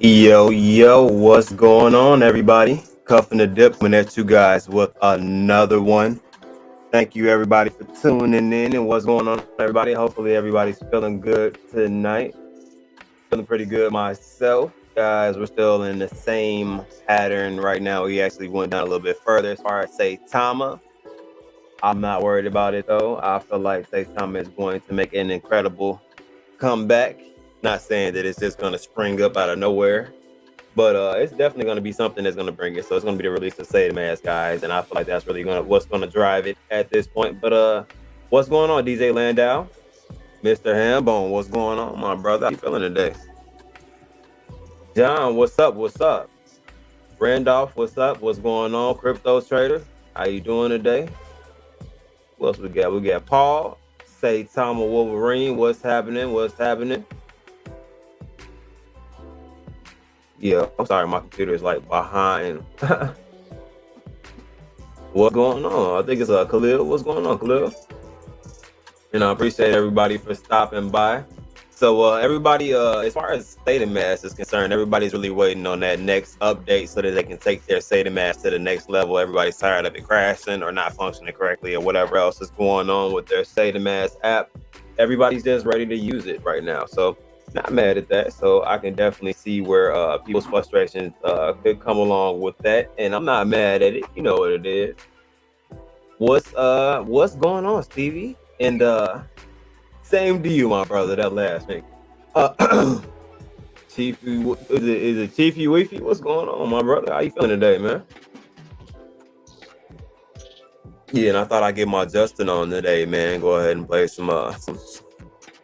Yo, what's going on, everybody? Cuffing the Dip coming at you guys with another one. Thank you, everybody, for tuning in. And what's going on, everybody? Hopefully, everybody's feeling good tonight. Feeling pretty good myself. Guys, we're still in the same pattern right now. We actually went down a little bit further as far as Saitama. I'm not worried about it, though. I feel like Saitama is going to make an incredible comeback. Not saying that it's just going to spring up out of nowhere. But it's definitely going to be something that's going to bring it. So it's going to be the release of Say Mask, guys, and I feel like that's really what's going to drive it at this point. But what's going on, DJ Landau, Mr. Hambone? What's going on, my brother? How you feeling today? John, what's up? What's up? Randolph, what's up? What's going on? Crypto Trader, how you doing today? What else we got? We got Paul. Say Tom Wolverine, what's happening? What's happening? Yeah, I'm sorry, my computer is like behind. What's going on? I think it's Khalil. What's going on, Khalil? And I appreciate everybody for stopping by. So everybody, as far as SATA Mask is concerned, everybody's really waiting on that next update so that they can take their SATA Mask to the next level. Everybody's tired of it crashing or not functioning correctly or whatever else is going on with their SATA Mask app. Everybody's just ready to use it right now. So not mad at that. So I can definitely see where people's frustrations could come along with that. And I'm not mad at it. You know what it is. What's going on, Stevie? And same to you, my brother. That last thing. Chiefy, is it Chiefy Weefy? What's going on, my brother? How you feeling today, man? Yeah, and I thought I'd get my Justin on today, man. Go ahead and play some a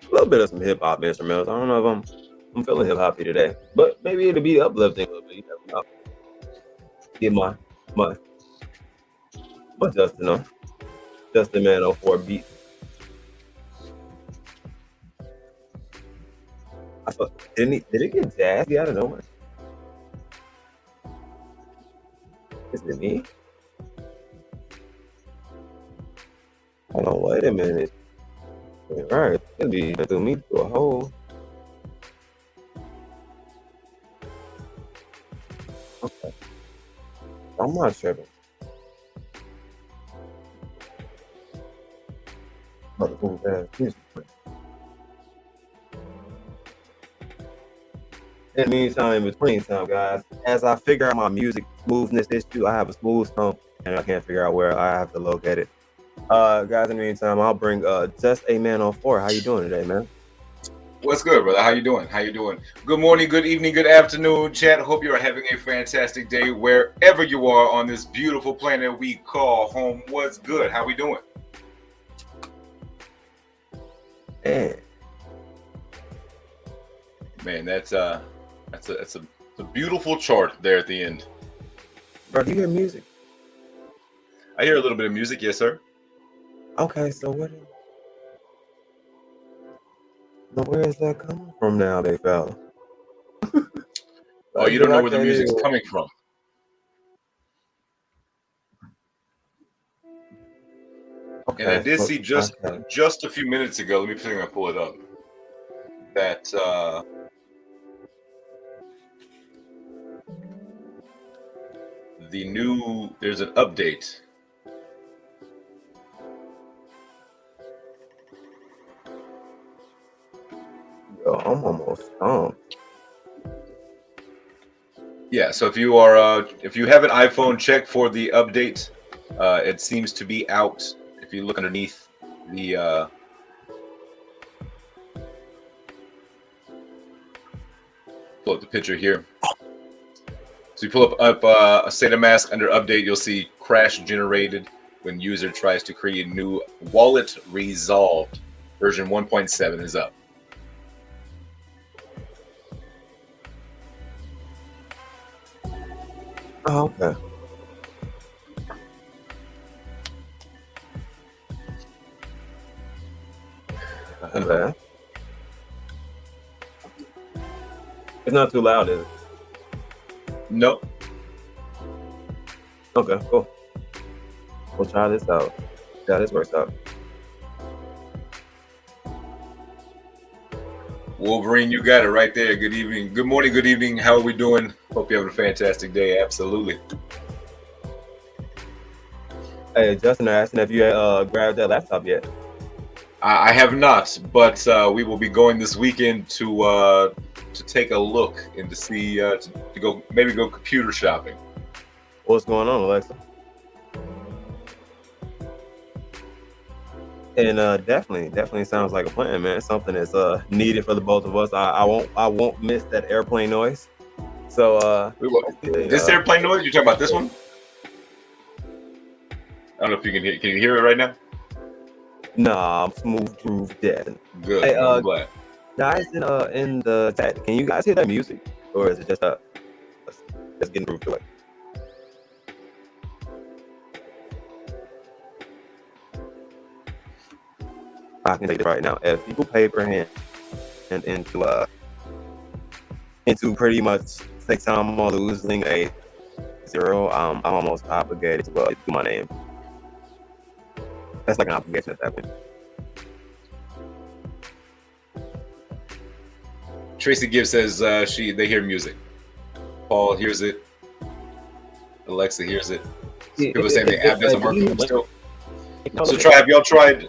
little bit of some hip hop instrumentals. I don't know if I'm feeling hip hoppy today, but maybe it'll be uplifting a little bit. You never know. Get my Justin on. Justin Man 04 beat. I thought did it get jazzy out of nowhere? Is it me? Hold on, wait a minute. All right, it'll be through me through a hole. Okay, I'm not tripping. In the meantime, in between time, guys, as I figure out my music smoothness issue, I have a smooth tone and I can't figure out where I have to locate it. Guys, in the meantime, I'll bring Just a Man 04. How you doing today, man? What's good, brother? How you doing? How you doing? Good morning, good evening, good afternoon, chat. Hope you are having a fantastic day wherever you are on this beautiful planet we call home. What's good? How we doing? Man, that's a beautiful chart there at the end. Bro, do you hear music? I hear a little bit of music, yes, sir. Okay, so where is that coming from now, big fella? Oh, you don't know where the music's coming from. Okay, and I did see just a few minutes ago. Let me see if I can pull it up. That there's an update. Yo, I'm almost Yeah, so if you have an iPhone, check for the update. It seems to be out. If you look underneath the pull up the picture here. So you pull up a SATA Mask under update, you'll see crash generated when user tries to create a new wallet resolved. Version 1.7 is up. Oh, okay. Okay. It's not too loud, is it? Nope. Okay, cool. We'll try this out. Yeah, this works out. Wolverine, you got it right there. Good evening. Good morning. Good evening. How are we doing? Hope you're having a fantastic day. Absolutely. Hey, Justin asking if you grabbed that laptop yet. I have not, but we will be going this weekend to take a look and to see to go maybe go computer shopping. What's going on, Alexa? And definitely sounds like a plan, man. Something that's needed for the both of us. I won't miss that airplane noise. So This airplane noise? You talking about this one? I don't know if you can hear. Can you hear it right now? Nah, I'm smooth groove dead. Good. Hey, I'm glad. guys in the chat, can you guys hear that music, or is it just getting grooved to it? I can take it right now. If people pay per hand and into pretty much 6 time on losing a 0, I'm almost obligated to do my name. That's like an obligation at that point. Tracy Gibbs says they hear music. Paul hears it. Alexa hears it. People saying the app doesn't work for them still. So have y'all tried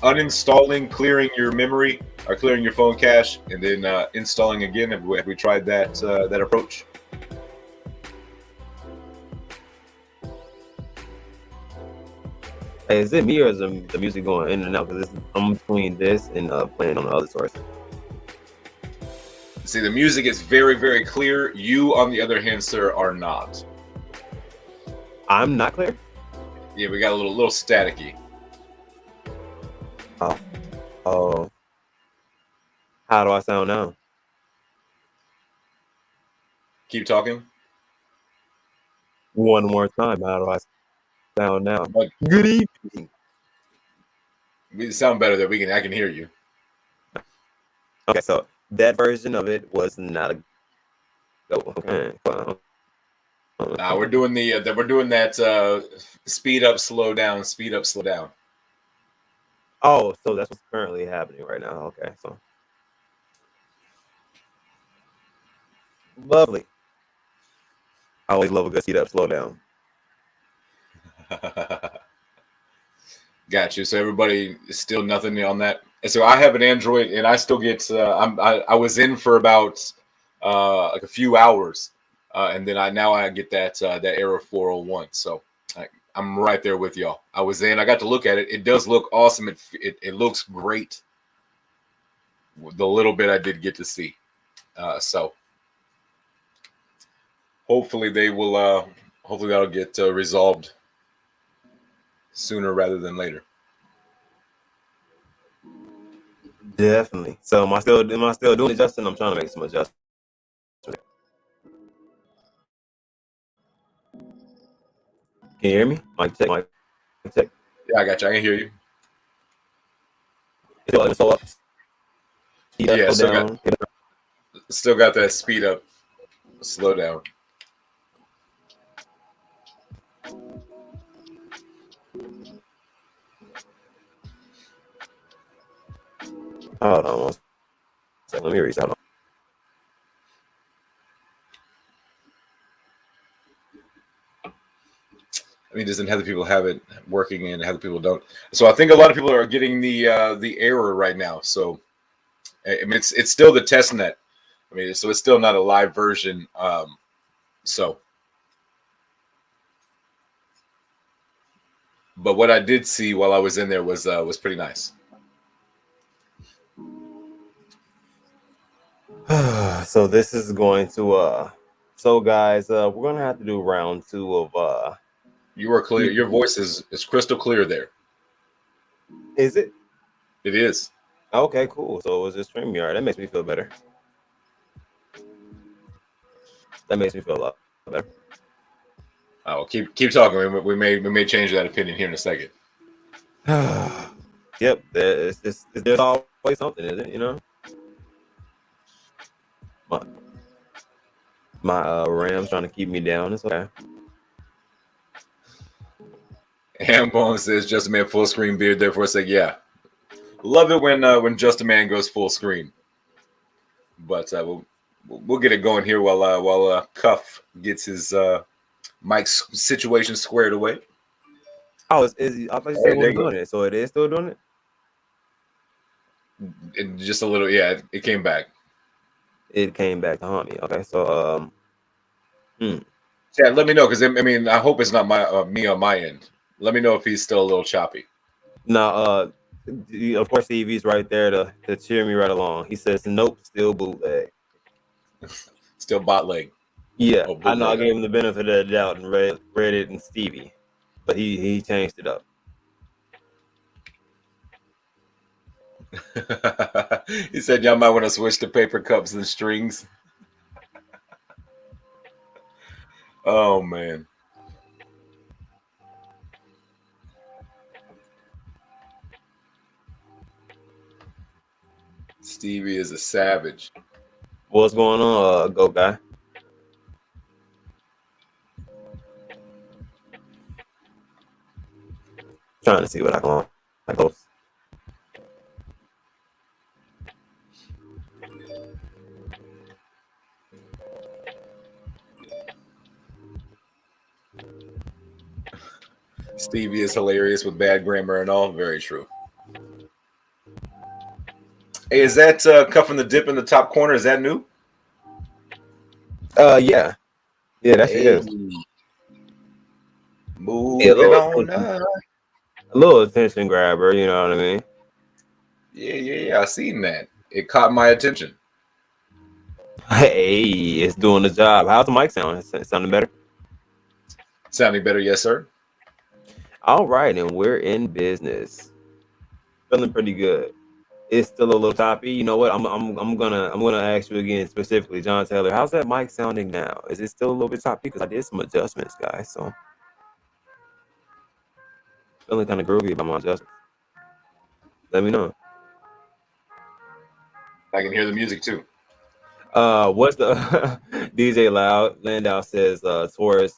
uninstalling, clearing your memory or clearing your phone cache, and then installing again? Have we tried that approach? Hey, is it me or is the music going in and out? Because I'm between this and playing on the other source. See, the music is very, very clear. You, on the other hand, sir, are not. I'm not clear? Yeah, we got a little staticky. Oh. How do I sound now? Keep talking. One more time. How do I sound now? But good evening. We sound better that I can hear you. Okay, so that version of it was not a go. Okay. We're doing that speed up, slow down, speed up, slow down. Oh, so that's what's currently happening right now. Okay, so lovely. I always love a good speed up, slow down. Got you. So everybody is still nothing on that. And so I have an Android, and I still get. I was in for about like a few hours, and then I get that error 401. So I'm right there with y'all. I was in. I got to look at it. It does look awesome. It looks great. The little bit I did get to see. So hopefully they will. Hopefully that'll get resolved sooner rather than later. Definitely. So am I still doing it, Justin? I'm trying to make some adjustments. Can you hear me? Mic check. Yeah, I got you. I can hear you. So up. Yeah, still got that speed up, slow down. Hold on one second. Let me reach out. I mean, doesn't other people have it working and other people don't? So I think a lot of people are getting the error right now. So I mean, it's still the test net. I mean, so it's still not a live version. So, but what I did see while I was in there was pretty nice. So this is going to so guys, we're gonna have to do round 2 of You are clear. Your voice is crystal clear there. Is it? It is. Okay, cool. So it was just StreamYard. That makes me feel better. That makes me feel a lot better. Oh, keep talking. We may change that opinion here in a second. Yep, there's always something, isn't it? You know, my RAM's trying to keep me down. It's okay. Hambone says, "Just a man, full screen beard." Therefore, I say, "Yeah, Love it when Just a Man goes full screen. But we'll get it going here while Cuff gets his mic situation squared away. Oh, I thought you said it wasn't doing it, so it is still doing it. Just a little, yeah. It came back. It came back to haunt me. Okay, so Yeah, let me know because I mean I hope it's not me on my end. Let me know if he's still a little choppy. No, of course Stevie's right there to cheer me right along. He says, "Nope, still bootleg." Still bot leg. Yeah, I know. I gave him the benefit of the doubt and read it and Stevie, but he changed it up. He said y'all might want to switch to paper cups and strings. Oh man. Stevie is a savage. What's going on, Go Guy? Trying to see what I go. Stevie is hilarious with bad grammar and all. Very true. Hey, is that Cuffing the Dip in the top corner? Is that new? Yeah, that is. Moving on up. A little attention grabber, you know what I mean? Yeah. I seen that. It caught my attention. Hey, it's doing the job. How's the mic sound? Is sounding better? Sounding better, yes, sir. All right, and we're in business. Feeling pretty good. It's still a little choppy. You know what? I'm gonna ask you again specifically, John Taylor. How's that mic sounding now? Is it still a little bit choppy? Because I did some adjustments, guys. So feeling kind of groovy about my adjustments. Let me know. I can hear the music too. What's the DJ Loud Landau says Taurus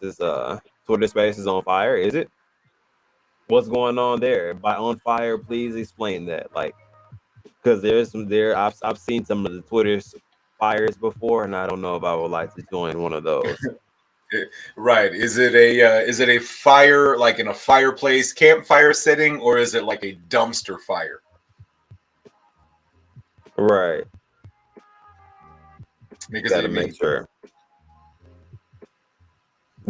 Twitter space is on fire, is it? What's going on there? By on fire, please explain that. Like, because there's some there. I've seen some of the Twitter fires before, and I don't know if I would like to join one of those. Right. Is it a fire like in a fireplace campfire setting, or is it like a dumpster fire? Right. Because Got to make sure.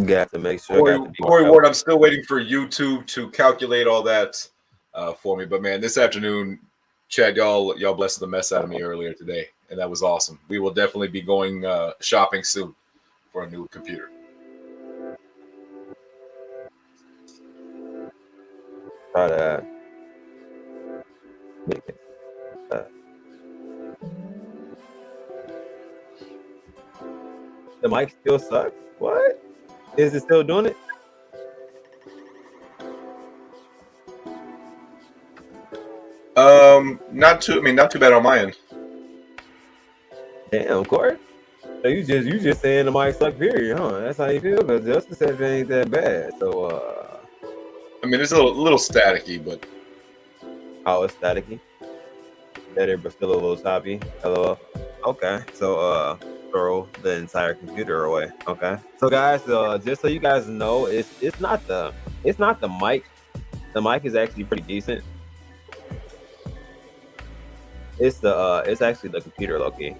Got to make sure. Corey Ward, I'm still waiting for YouTube to calculate all that for me. But man, this afternoon, Chad, y'all blessed the mess out of me earlier today, and that was awesome. We will definitely be going shopping soon for a new computer. Try that. The mic still sucks. What? Is it still doing it? Not too bad on my end. Damn, Corey. So you just saying the mic suck, period, huh? That's how you feel? Because Justin said it ain't that bad. So I mean, it's a little staticky, but it's staticky. Better, but still a little choppy. Hello. Okay. So throw the entire computer away. Okay. So guys, just so you guys know, it's not the mic. The mic is actually pretty decent. It's actually the computer, low-key.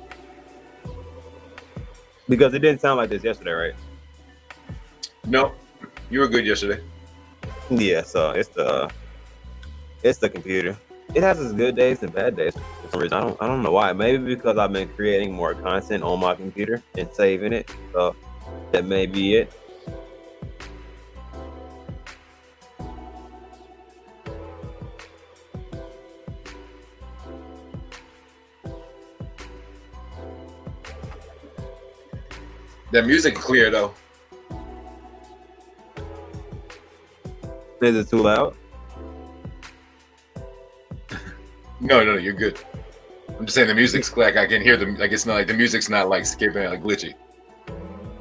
Because it didn't sound like this yesterday, right? No, you were good yesterday. Yeah, so it's the computer. It has its good days and bad days for some reason. I don't know why. Maybe because I've been creating more content on my computer and saving it. So that may be it. That music clear though. Is it too loud? No, you're good. I'm just saying the music's like I can hear them. Like it's not like the music's not like skipping like glitchy.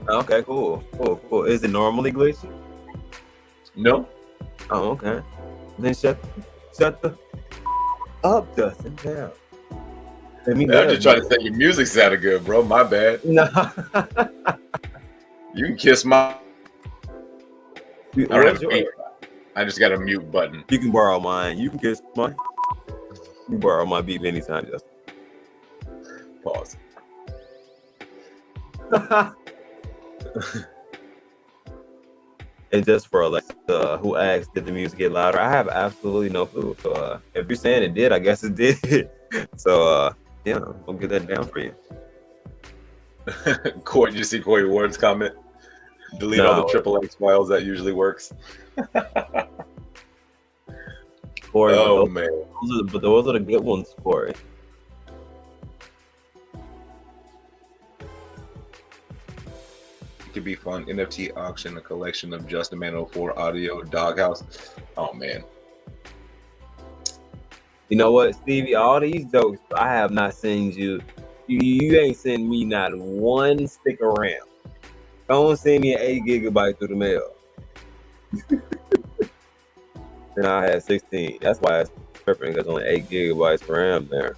Okay, cool. Is it normally glitchy? No. Oh, okay. Then shut the up, Justin. Down. Let me I'm just trying to live. say your music sounded good, bro. My bad. No. You can kiss my. I don't What's have a beat. yours? I just got a mute button. You can borrow mine. You can kiss mine. You can borrow my beat anytime, Justin. Pause. And just for Alexa, who asked, did the music get louder? I have absolutely no clue. So if you're saying it did, I guess it did. So yeah, we'll get that down for you. Corey, did you see Corey Ward's comment? Delete all the triple X files. That usually works. Corey, oh man, but those are the good ones, Corey. It could be fun. NFT auction, a collection of Justin Man 04 audio doghouse. Oh man. You know what, Stevie? All these jokes, I have not seen you. You ain't sent me not one stick of RAM. Don't send me an 8 gigabyte through the mail. Then I had 16. That's why it's tripping. There's only 8 gigabytes of RAM there.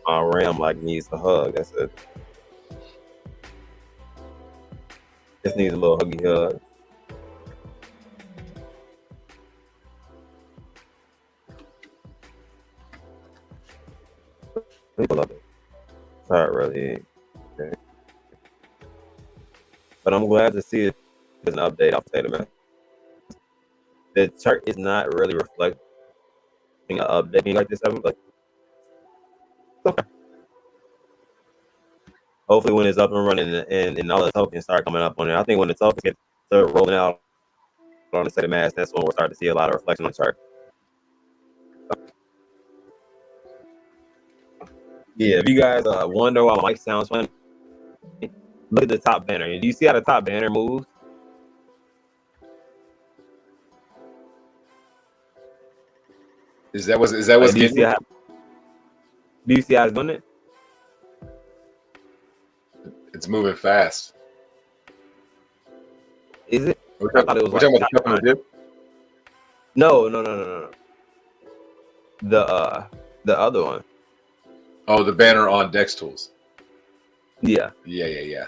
My RAM needs a hug. That's it. Just needs a little huggy hug. People love it. Not really. Okay. But I'm glad to see it as an update. I'll say man. The chart is not really reflecting an updating like this. But okay. Hopefully, when it's up and running and all the tokens start coming up on it, I think when the tokens get start rolling out on the set of mass, that's when we'll start to see a lot of reflection on the chart. Yeah, if you guys wonder why my mic sounds funny, look at the top banner. Do you see how the top banner moves? Is that what's getting you? Do you see how it's doing it? It's moving fast. Is it? We're talking about the dip? No. The other one. Oh, the banner on Dex Tools. Yeah. Yeah.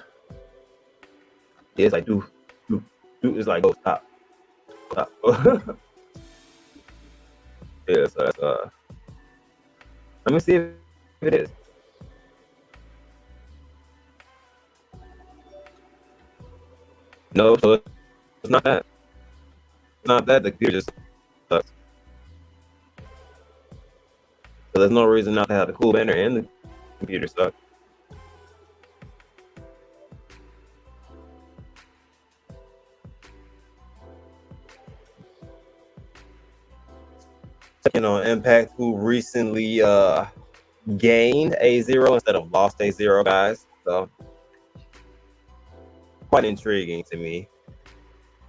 It's like do. It's like go stop. Yeah, so that's let me see if it is. No, so it's not that. It's not that. The computer just sucks. So there's no reason not to have the cool banner and the computer suck. Checking on Impact, who recently gained A0 instead of lost A0, guys. So quite intriguing to me.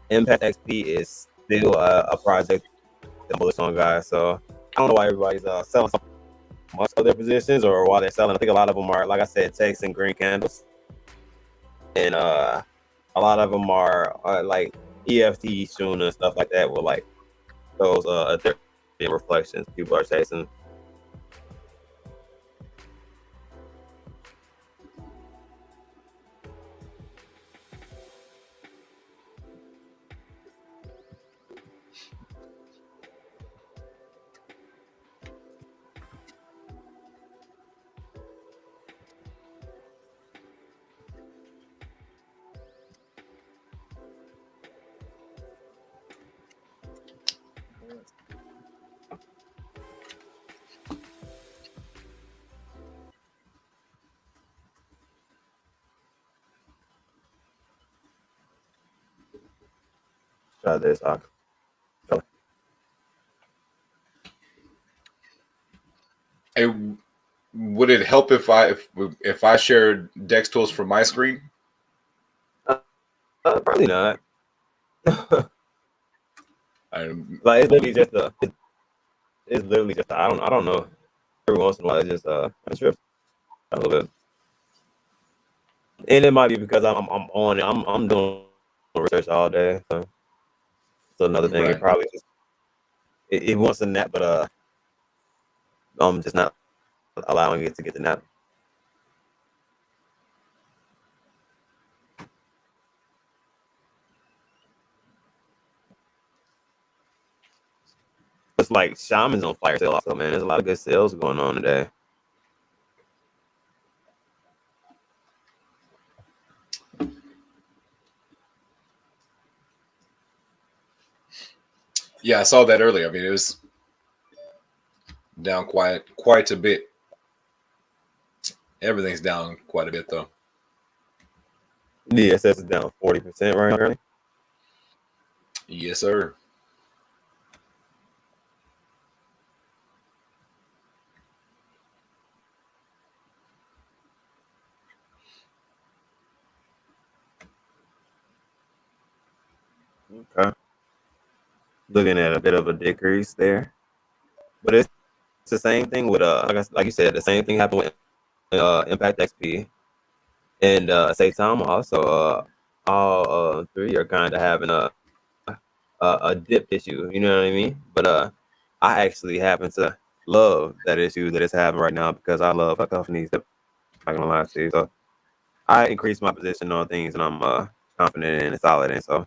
Impact XP is still a project I'm bullish on, guys. So I don't know why everybody's selling so much of their positions or why they're selling. I think a lot of them are, like I said, text and green candles, and a lot of them are like EFT, Shuna, and stuff like that. With like those Ethereum reflections people are chasing. Try this. Hey, would it help if I shared Dex Tools from my screen? Probably not. Like it's literally just I don't know. Every once in a while, it just trips a little bit, and it might be because I'm on it. I'm doing research all day, so it's another thing. Right. It probably just it wants a nap, but just not allowing it to get the nap. It's like Shaman's on fire sale also, man. There's a lot of good sales going on today. Yeah, I saw that earlier. I mean, it was down quite a bit. Everything's down quite a bit though. DSS is down 40% right now. Yes, sir. Okay. Looking at a bit of a decrease there. But it's the same thing with like you said, the same thing happened with Impact XP and Saitama also. All three are kind of having a dip issue, you know what I mean? But I actually happen to love that issue that it's having right now because I love how companies that I'm not gonna lie to you. So I increase my position on things and I'm confident and solid in. So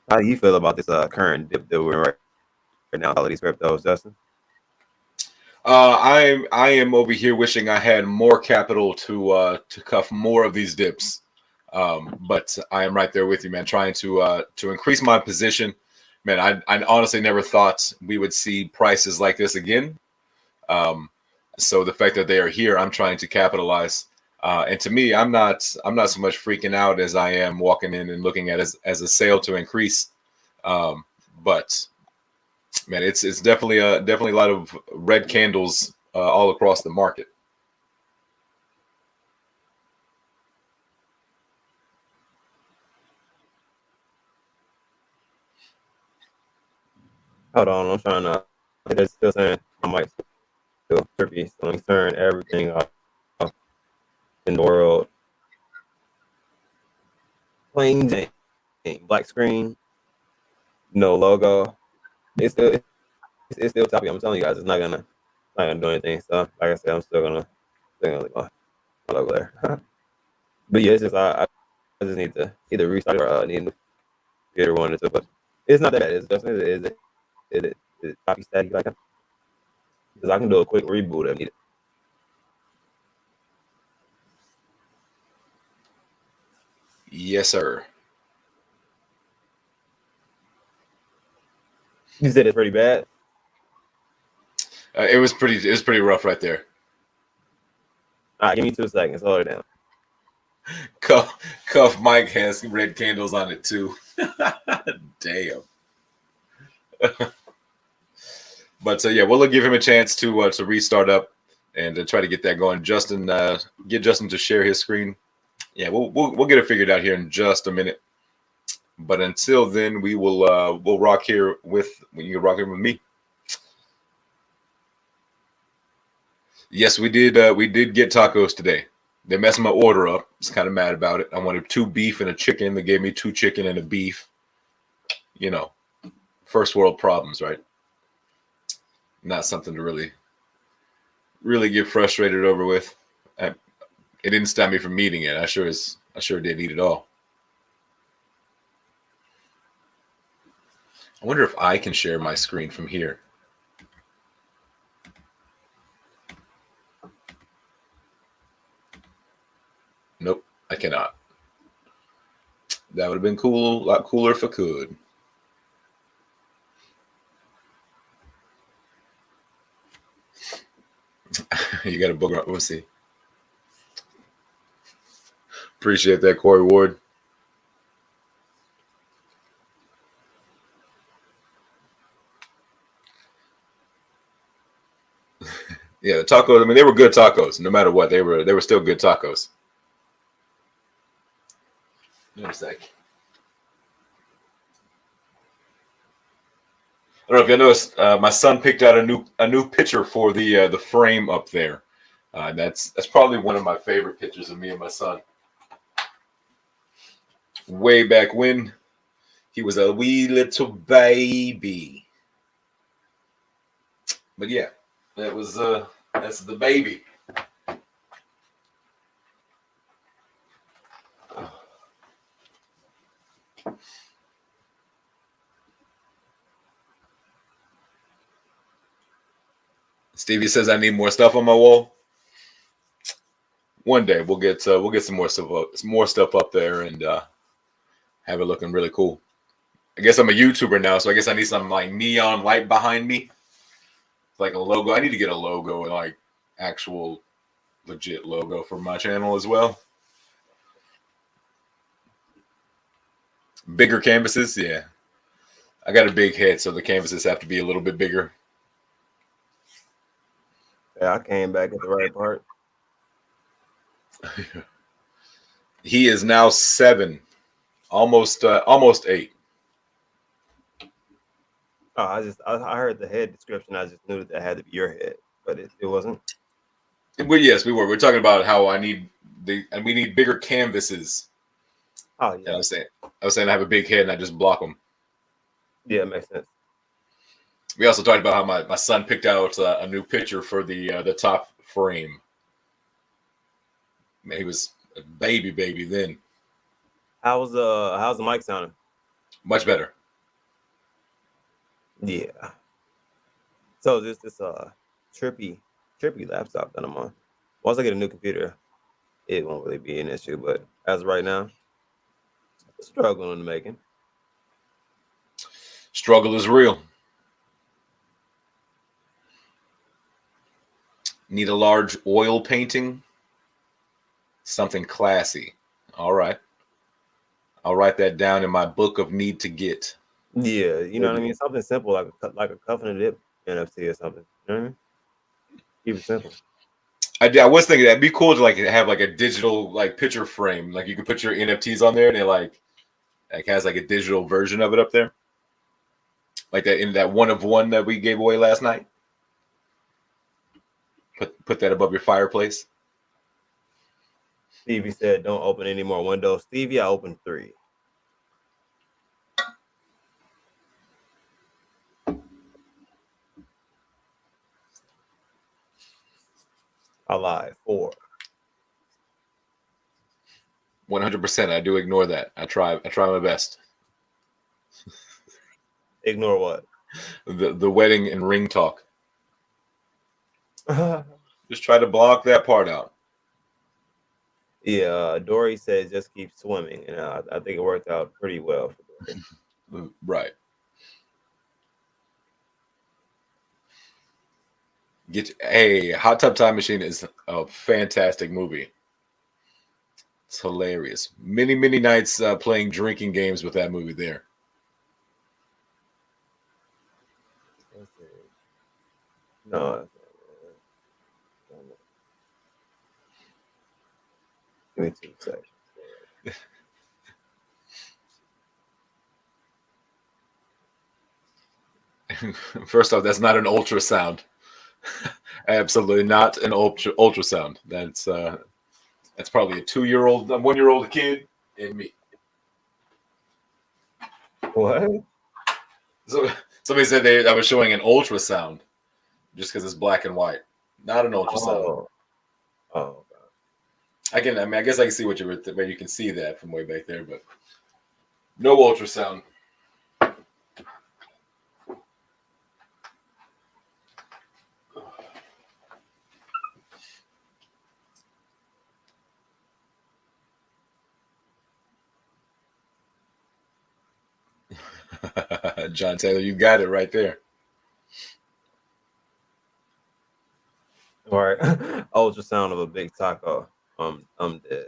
how do you feel about this current dip that we're in right now, all of these cryptos, Justin? I am over here wishing I had more capital to cuff more of these dips. But I am right there with you, man, trying to increase my position. Man, I honestly never thought we would see prices like this again. So the fact that they are here, I'm trying to capitalize. And to me, I'm not so much freaking out as I am walking in and looking at it as a sale to increase. But man, it's definitely a lot of red candles all across the market. Hold on, I'm trying to. They're still saying I might still trippy. So let me turn everything off in the world. Plain Jane, black screen, no logo. It's still choppy. I'm telling you guys, it's not gonna do anything. So like I said, I'm still gonna leave my logo there. But yeah, it's just I just need to either restart it or need to get one or two. But it's not that bad. It's just is it choppy static like that? Because I can do a quick reboot if needed. Yes, sir. You said it's pretty bad. It was pretty rough right there. All right, give me 2 seconds. Hold it down. Cuff Mike has red candles on it too. Damn. But yeah, we'll give him a chance to restart up and to try to get that going. Justin, get Justin to share his screen. Yeah, we'll get it figured out here in just a minute. But until then, we'll rock here with you can rock here with me. Yes, we did get tacos today. They messed my order up. I was kind of mad about it. I wanted 2 beef and a chicken. They gave me 2 chicken and a beef. You know, first world problems, right? Not something to really get frustrated over with. It didn't stop me from eating it. I sure did eat it all. I wonder if I can share my screen from here. Nope, I cannot. That would have been cool, a lot cooler if I could. You got a booger. We'll see. Appreciate that, Corey Ward. Yeah, the tacos. I mean, they were good tacos. No matter what, they were still good tacos. Wait a sec. I don't know if you noticed. My son picked out a new picture for the frame up there. That's probably one of my favorite pictures of me and my son. Way back when he was a wee little baby. But yeah, that's the baby. Stevie says I need more stuff on my wall. One day we'll get some more stuff up there and have it looking really cool. I guess I'm a YouTuber now, so I guess I need some like neon light behind me, like a logo. I need to get a logo, like actual legit logo for my channel as well. Bigger canvases, yeah. I got a big head, so the canvases have to be a little bit bigger. Yeah, I came back at the right part. He is now 7, almost 8. Oh, I heard the head description. I just knew that had to be your head, but it wasn't. Well, yes, we were. We're talking about how we need bigger canvases. Oh And yeah, I was saying I have a big head and I just block them. yeah, it makes sense. We also talked about how my son picked out a new picture for the top frame. Man, he was a baby then. How's the mic sounding? Much better. Yeah. So this trippy laptop that I'm on. Once I get a new computer, it won't really be an issue. But as of right now, struggling in the making. Struggle is real. Need a large oil painting? Something classy. All right. I'll write that down in my book of need to get. Yeah, you know what I mean. Something simple like a Covenant Dip NFT or something. You know what I mean? Keep it simple. I was thinking that'd be cool to like have like a digital like picture frame. Like you could put your NFTs on there and it like has like a digital version of it up there. Like that in that one of one that we gave away last night. Put that above your fireplace. Stevie said, "Don't open any more windows." Stevie, I opened 3. I lied. 4. 100%. I do ignore that. I try my best. Ignore what? The wedding and ring talk. Just try to block that part out. Yeah, Dory says just keep swimming, and I think it worked out pretty well for Dory. Right. Hey, Hot Tub Time Machine is a fantastic movie. It's hilarious. Many nights playing drinking games with that movie there. No. Give me 2 seconds. First off, that's not an ultrasound. Absolutely not an ultrasound. That's probably a 2-year-old, 1-year-old kid, and me. What? So somebody said I was showing an ultrasound just because it's black and white, not an ultrasound. Oh. I guess I can see what where you can see that from way back there, but no ultrasound. John Taylor, you got it right there. All right. Ultrasound of a big taco. I'm dead.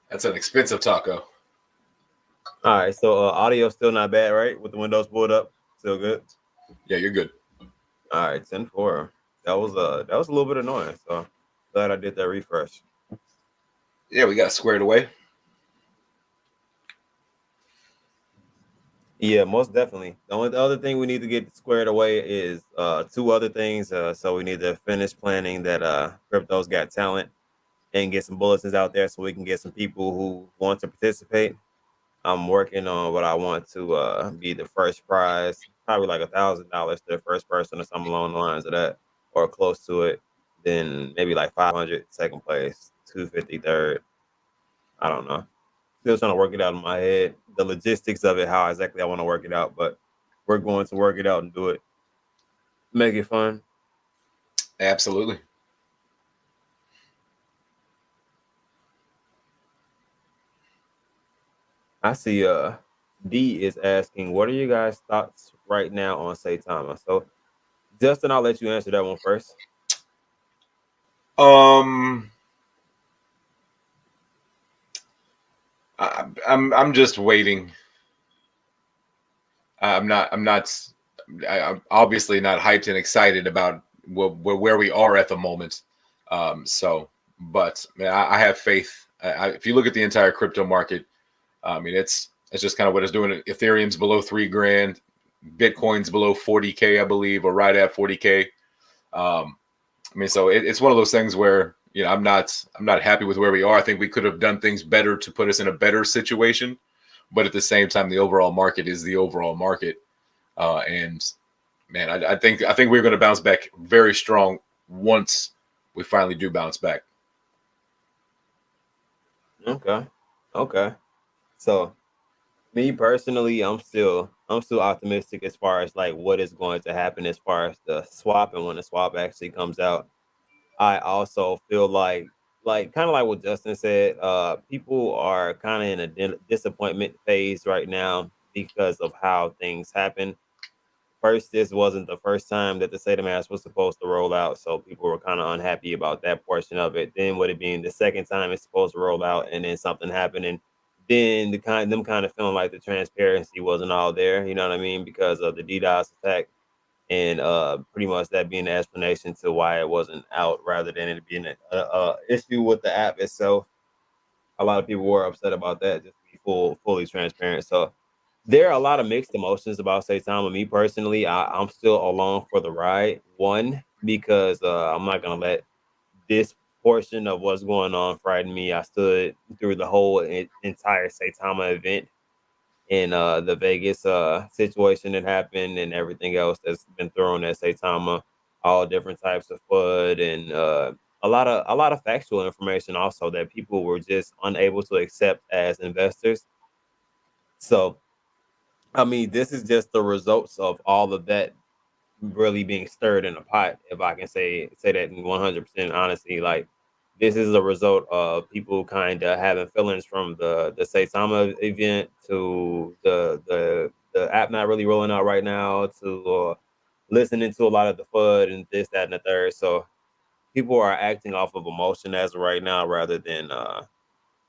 That's an expensive taco. All right. So audio still not bad, right? With the windows pulled up, still good. Yeah, you're good. All right, 10-4. That was a little bit annoying. So glad I did that refresh. Yeah, we got it squared away. Yeah, most definitely. The other thing we need to get squared away is 2 other things. So we need to finish planning that Crypto's Got Talent and get some bulletins out there so we can get some people who want to participate. I'm working on what I want to be the first prize, probably like $1,000 to the first person or something along the lines of that, or close to it. Then maybe like 500 second place, 250 third. I don't know. Still trying to work it out in my head, the logistics of it, how exactly I want to work it out. But we're going to work it out and do it, make it fun. Absolutely. I see. D is asking, what are you guys' thoughts right now on Saitama? So Justin, I'll let you answer that one first. Um, I'm just waiting. I'm obviously not hyped and excited about where we are at the moment. But man, I have faith. If you look at the entire crypto market, I mean, it's just kind of what it's doing. Ethereum's below 3 grand, Bitcoin's below 40K, I believe, or right at 40K. I mean, so it's one of those things where I'm not happy with where we are. I think we could have done things better to put us in a better situation, but at the same time, the overall market is the overall market. And man, I think we're going to bounce back very strong once we finally do bounce back. Okay. Okay. So me personally, I'm still optimistic as far as like what is going to happen as far as the swap and when the swap actually comes out. I also feel like kind of like what Justin said, people are kind of in a disappointment phase right now because of how things happen. First, this wasn't the first time that the SATA mask was supposed to roll out, so people were kind of unhappy about that portion of it. Then, with it being the second time it's supposed to roll out, and then something happened, and then them kind of feeling like the transparency wasn't all there. You know what I mean? Because of the DDoS attack, and pretty much that being the explanation to why it wasn't out, rather than it being a issue with the app itself. A lot of people were upset about that. Just to be fully transparent. So there are a lot of mixed emotions about Saitama. Me personally, I'm still along for the ride. One, because I'm not gonna let this portion of what's going on frighten me. I stood through the whole entire Saitama event in the Vegas situation that happened and everything else that's been thrown at Saitama, all different types of FUD and a lot of factual information also that people were just unable to accept as investors. So I mean, this is just the results of all of that really being stirred in a pot, if I can say that in 100% honesty. Like this is a result of people kind of having feelings from the Saitama event to the app not really rolling out right now to listening to a lot of the FUD and this, that, and the third. So people are acting off of emotion as of right now rather than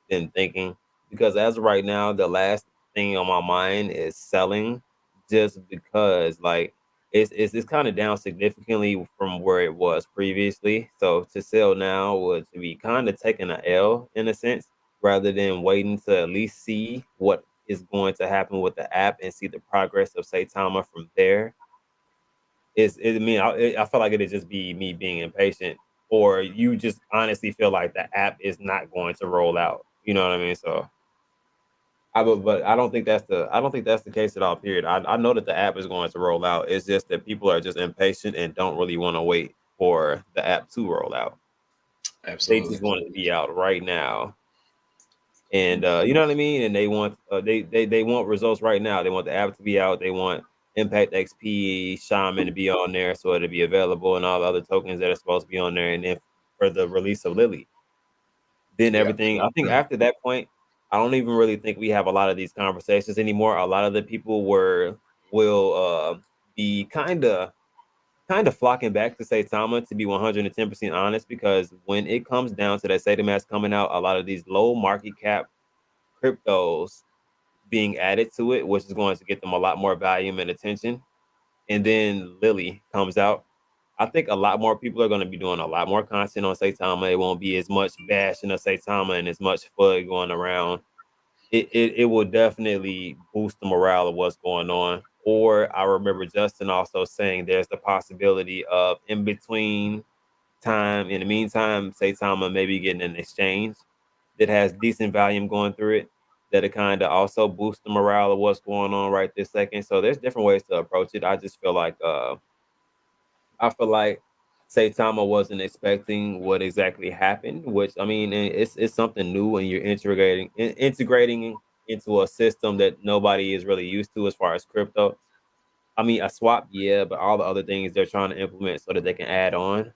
thinking. Because as of right now, the last thing on my mind is selling, just because like it's kind of down significantly from where it was previously. So to sell now would be kind of taking an L in a sense, rather than waiting to at least see what is going to happen with the app and see the progress of Saitama from there. I mean, I feel like it'd just be me being impatient, or you just honestly feel like the app is not going to roll out. You know what I mean? So but I don't think that's the case at all. Period. I know that the app is going to roll out. It's just that people are just impatient and don't really want to wait for the app to roll out. They Absolutely. just want it to be out right now, and you know what I mean. And they want they want results right now. They want the app to be out. They want Impact XP Shaman to be on there so it'll be available, and all the other tokens that are supposed to be on there. And then for the release of Lily, then Yeah. everything. I think after that point, I don't even really think we have a lot of these conversations anymore. A lot of the people will be kind of flocking back to Saitama, to be 110% honest, because when it comes down to that Saitama mask coming out, a lot of these low market cap cryptos being added to it, which is going to get them a lot more volume and attention. And then Lily comes out. I think a lot more people are going to be doing a lot more content on Saitama. It won't be as much bashing of Saitama and as much FUD going around. It will definitely boost the morale of what's going on. Or I remember Justin also saying there's the possibility of in between time, in the meantime, Saitama maybe getting an exchange that has decent volume going through it that'll kind of also boost the morale of what's going on right this second. So there's different ways to approach it. I just feel like I feel like Saitama wasn't expecting what exactly happened, which I mean, it's something new, and you're integrating into a system that nobody is really used to as far as crypto. I mean, a swap, yeah, but all the other things they're trying to implement so that they can add on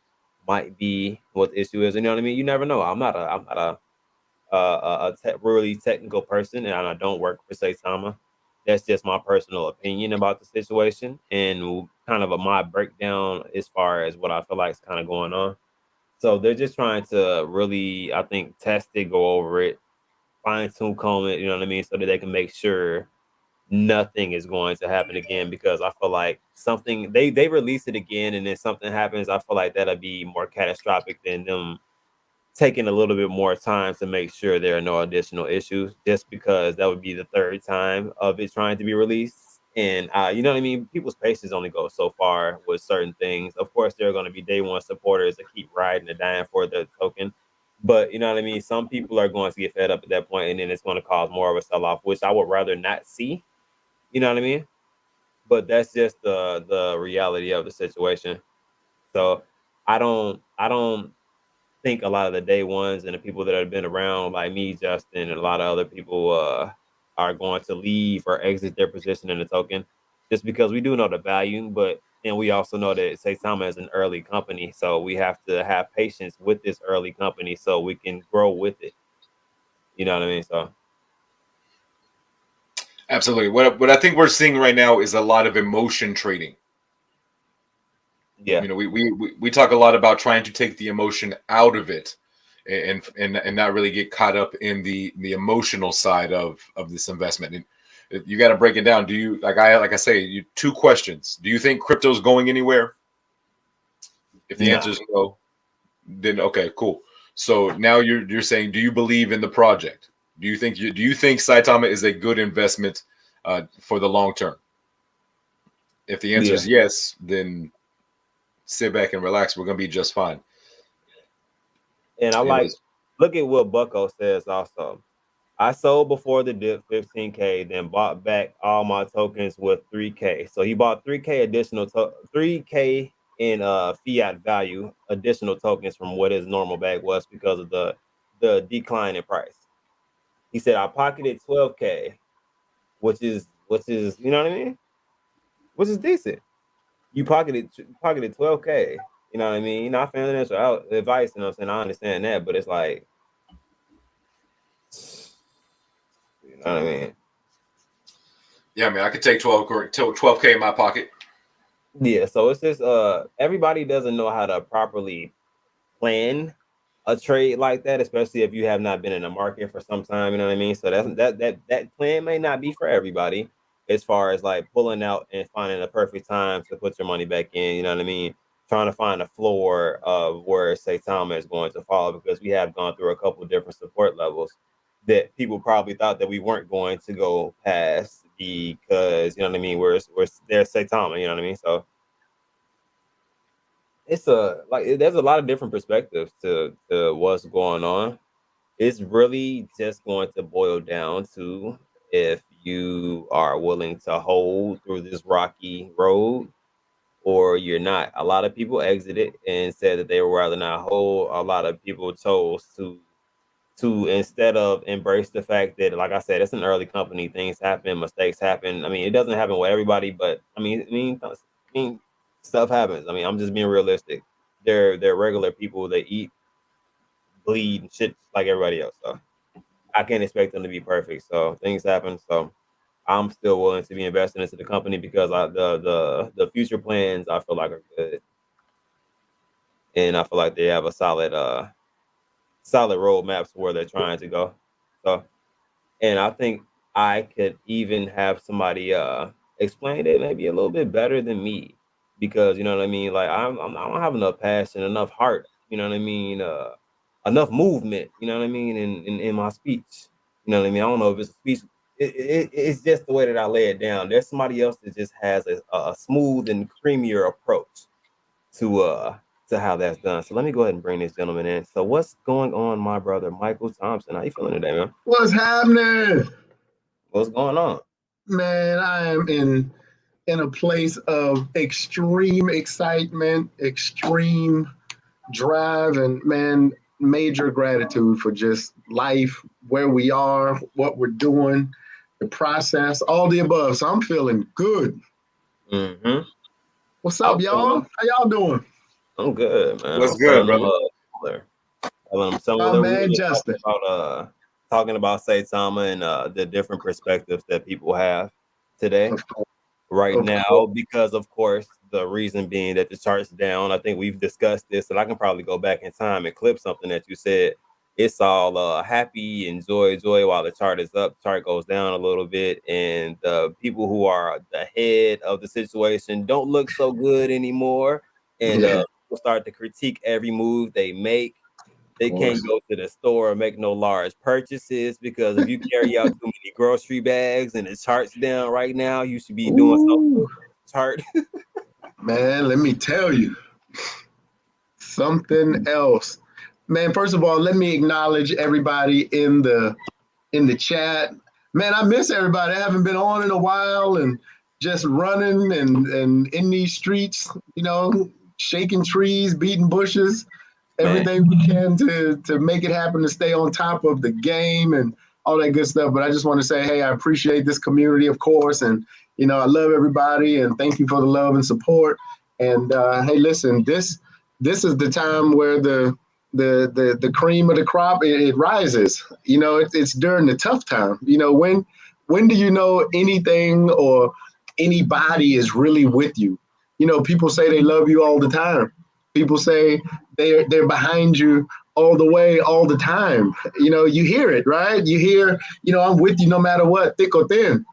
might be what the issue is. You know what I mean? You never know. I'm not a really technical person, and I don't work for Saitama. That's just my personal opinion about the situation and kind of my breakdown as far as what I feel like is kind of going on. So they're just trying to really, I think, test it, go over it, fine tune comb it. You know what I mean, so that they can make sure nothing is going to happen again. Because I feel like something they release it again, and then something happens. I feel like that'll be more catastrophic than them taking a little bit more time to make sure there are no additional issues, just because that would be the third time of it trying to be released. And you know what I mean? People's patience only goes so far with certain things. Of course, there are going to be day one supporters that keep riding and dying for the token. But you know what I mean? Some people are going to get fed up at that point, and then it's going to cause more of a sell off, which I would rather not see. You know what I mean? But that's just the reality of the situation. So I don't think a lot of the day ones and the people that have been around, like me, Justin, and a lot of other people, are going to leave or exit their position in the token, just because we do know the value, but and we also know that Saitama is an early company, so we have to have patience with this early company so we can grow with it. You know what I mean? So Absolutely. What I think we're seeing right now is a lot of emotion trading. yeah, You know, we talk a lot about trying to take the emotion out of it, and not really get caught up in the emotional side of this investment. And you got to break it down. Do you like I say, two questions? Do you think crypto's going anywhere? If the nah, answer is no, then okay, cool. So now you're saying, do you believe in the project? Do you think Saitama is a good investment for the long term? If the answer yeah. is yes, then sit back and relax. We're gonna be just fine. And I like Anyways, look at what Bucko says also. I sold before the dip 15K, then bought back all my tokens with 3K. So he bought 3K 3K in fiat value additional tokens from what his normal bag was because of the decline in price. He said I pocketed 12K, which is you know what I mean, which is decent. You pocketed 12K. You know what I mean? You're not financial advice. You know what I'm saying? I understand that, but it's like, you know what I mean? yeah, man, I could take 12K in my pocket. Yeah, so it's just everybody doesn't know how to properly plan a trade like that, especially if you have not been in the market for some time, you know what I mean? So that plan may not be for everybody as far as like pulling out and finding the perfect time to put your money back in, you know what I mean? Trying to find a floor of where Saitama is going to fall, because we have gone through a couple of different support levels that people probably thought that we weren't going to go past, because you know what I mean, we're there's Saitama, you know what I mean? So it's there's a lot of different perspectives to what's going on. It's really just going to boil down to if you are willing to hold through this rocky road or you're not. A lot of people exited and said that they would rather not hold. A lot of people chose to instead of embrace the fact that, like I said, it's an early company. Things happen, mistakes happen. I mean, it doesn't happen with everybody, but I mean, stuff happens. I mean, I'm just being realistic. They're regular people. They eat, bleed, and shit just like everybody else. So I can't expect them to be perfect. So things happen. So I'm still willing to be invested into the company because the future plans I feel like are good, and I feel like they have a solid roadmaps where they're trying to go. So, and I think I could even have somebody explain it maybe a little bit better than me, because you know what I mean. Like I don't have enough passion, enough heart. You know what I mean. Enough movement. You know what I mean. In my speech. You know what I mean. I don't know if it's a speech. It's just the way that I lay it down. There's somebody else that just has a smooth and creamier approach to how that's done. So let me go ahead and bring this gentleman in. So what's going on, my brother Michael Thompson? How you feeling today, man? What's happening? What's going on? Man, I am in a place of extreme excitement, extreme drive, and man, major gratitude for just life, where we are, what we're doing, the process, all the above. So I'm feeling good. Mm-hmm. What's up, y'all? How y'all doing? I'm good, man. What's good, brother? I'm My similar. We man, were Justin. talking about Saitama and the different perspectives that people have today, Of course. right Of now, course. because of course the reason being that the chart's down. I think we've discussed this, and I can probably go back in time and clip something that you said. It's all happy and joy while the chart is up. Chart goes down a little bit, and the people who are the head of the situation don't look so good anymore. And Yeah. people start to critique every move they make. They Of can't course. go to the store and make no large purchases because if you carry out too many grocery bags and the chart's down right now, you should be doing something Ooh, with the chart. man, let me tell you something else. Man, first of all, let me acknowledge everybody in the chat. Man, I miss everybody. I haven't been on in a while and just running and in these streets, shaking trees, beating bushes, Man, everything we can to make it happen, to stay on top of the game and all that good stuff. But I just want to say, hey, I appreciate this community, of course, and I love everybody and thank you for the love and support. And hey, listen, this is the time where the cream of the crop it rises. It's during the tough time. When do you know anything or anybody is really with you? People say they love you all the time. People say they're behind you all the way, all the time. You hear it, right? You hear, I'm with you no matter what, thick or thin.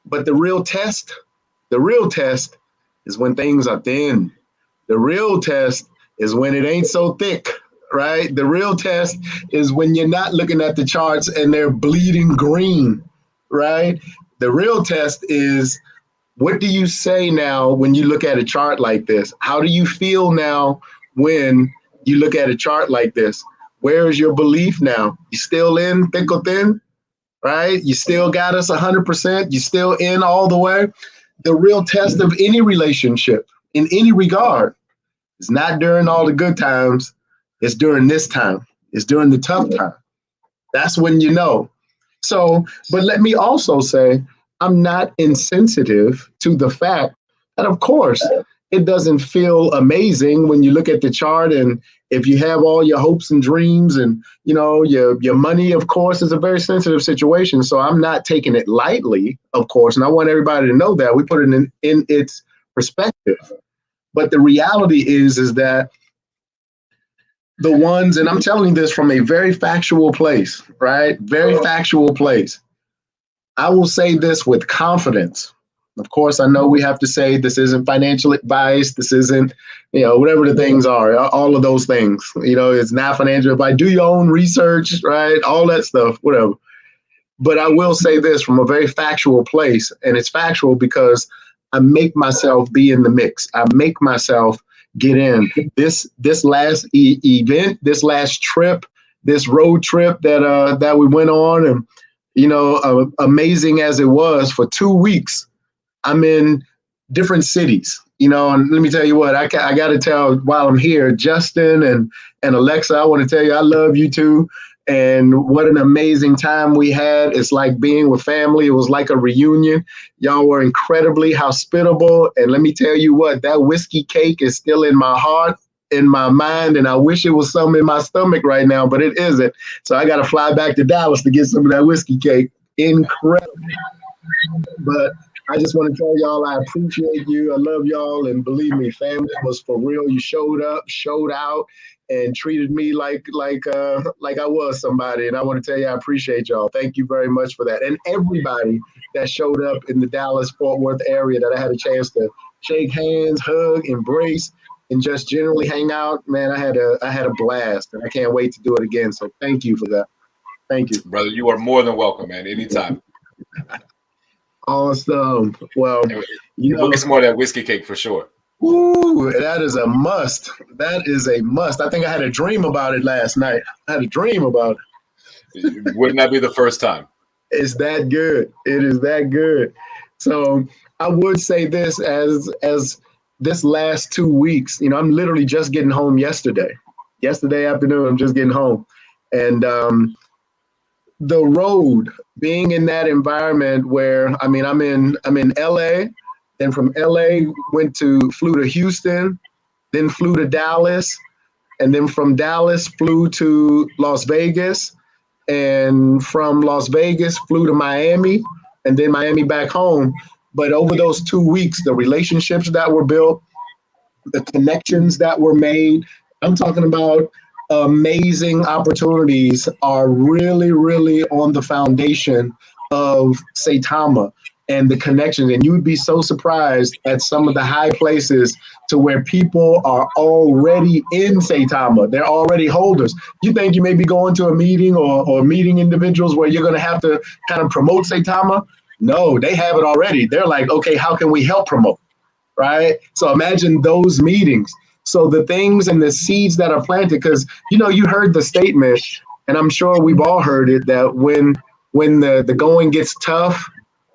But the real test is when things are thin. The real test is when it ain't so thick, right? The real test is when you're not looking at the charts and they're bleeding green, right? The real test is, what do you say now when you look at a chart like this? How do you feel now when you look at a chart like this? Where is your belief now? You still in thick or thin, right? You still got us 100%. You still in all the way. The real test of any relationship in any regard is not during all the good times. It's during this time. It's during the tough time. That's when you know. So, but let me also say, I'm not insensitive to the fact that, of course, it doesn't feel amazing when you look at the chart, and if you have all your hopes and dreams and your money, of course, is a very sensitive situation. So I'm not taking it lightly, of course, and I want everybody to know that we put it in its perspective. But the reality is that the ones, and I'm telling you this from a very factual place, right? Very factual place. I will say this with confidence. Of course, I know we have to say this isn't financial advice. This isn't, whatever the things are, all of those things. It's not financial advice. Do your own research, right? All that stuff, whatever. But I will say this from a very factual place, and it's factual because I make myself be in the mix. I make myself get in. This last event, this last trip, this road trip that we went on, and amazing as it was, for 2 weeks, I'm in different cities. And let me tell you what, I got to tell while I'm here, Justin and Alexa, I want to tell you I love you too. And what an amazing time we had. It's like being with family. It was like a reunion. Y'all were incredibly hospitable. And let me tell you what, that whiskey cake is still in my heart, in my mind, and I wish it was some in my stomach right now, but it isn't. So I got to fly back to Dallas to get some of that whiskey cake. Incredible. But I just want to tell y'all I appreciate you. I love y'all. And believe me, family was for real. You showed up, showed out, and treated me like I was somebody. And I want to tell you I appreciate y'all. Thank you very much for that. And everybody that showed up in the Dallas-Fort Worth area that I had a chance to shake hands, hug, embrace, and just generally hang out. Man, I had a blast, and I can't wait to do it again. So thank you for that. Thank you. Brother, you are more than welcome, man. Anytime. Awesome. Well, we'll get some more of that whiskey cake for sure. Ooh, that is a must. That is a must. I think I had a dream about it last night. I had a dream about it. Wouldn't that be the first time? It's that good. It is that good. So I would say this as this last 2 weeks, I'm literally just getting home yesterday. Yesterday afternoon, I'm just getting home. And the road, being in that environment where I'm in LA, then from LA flew to Houston, then flew to Dallas, and then from Dallas flew to Las Vegas, and from Las Vegas flew to Miami, and then Miami back home. But over those 2 weeks, the relationships that were built, the connections that were made, I'm talking about amazing opportunities are really, really on the foundation of Saitama and the connections. And you would be so surprised at some of the high places to where people are already in Saitama. They're already holders. You think you may be going to a meeting or meeting individuals where you're going to have to kind of promote Saitama? No, they have it already. They're like, okay, how can we help promote? Right? So imagine those meetings. So the things and the seeds that are planted, because you heard the statement, and I'm sure we've all heard it, that when the going gets tough,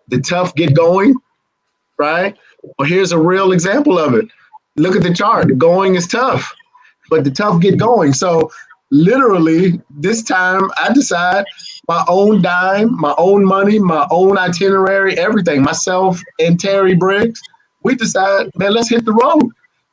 the tough get going, right? Well, here's a real example of it. Look at the chart. The going is tough, but the tough get going. So literally this time I decide my own dime, my own money, my own itinerary, everything, myself and Terry Briggs, we decide, man, let's hit the road.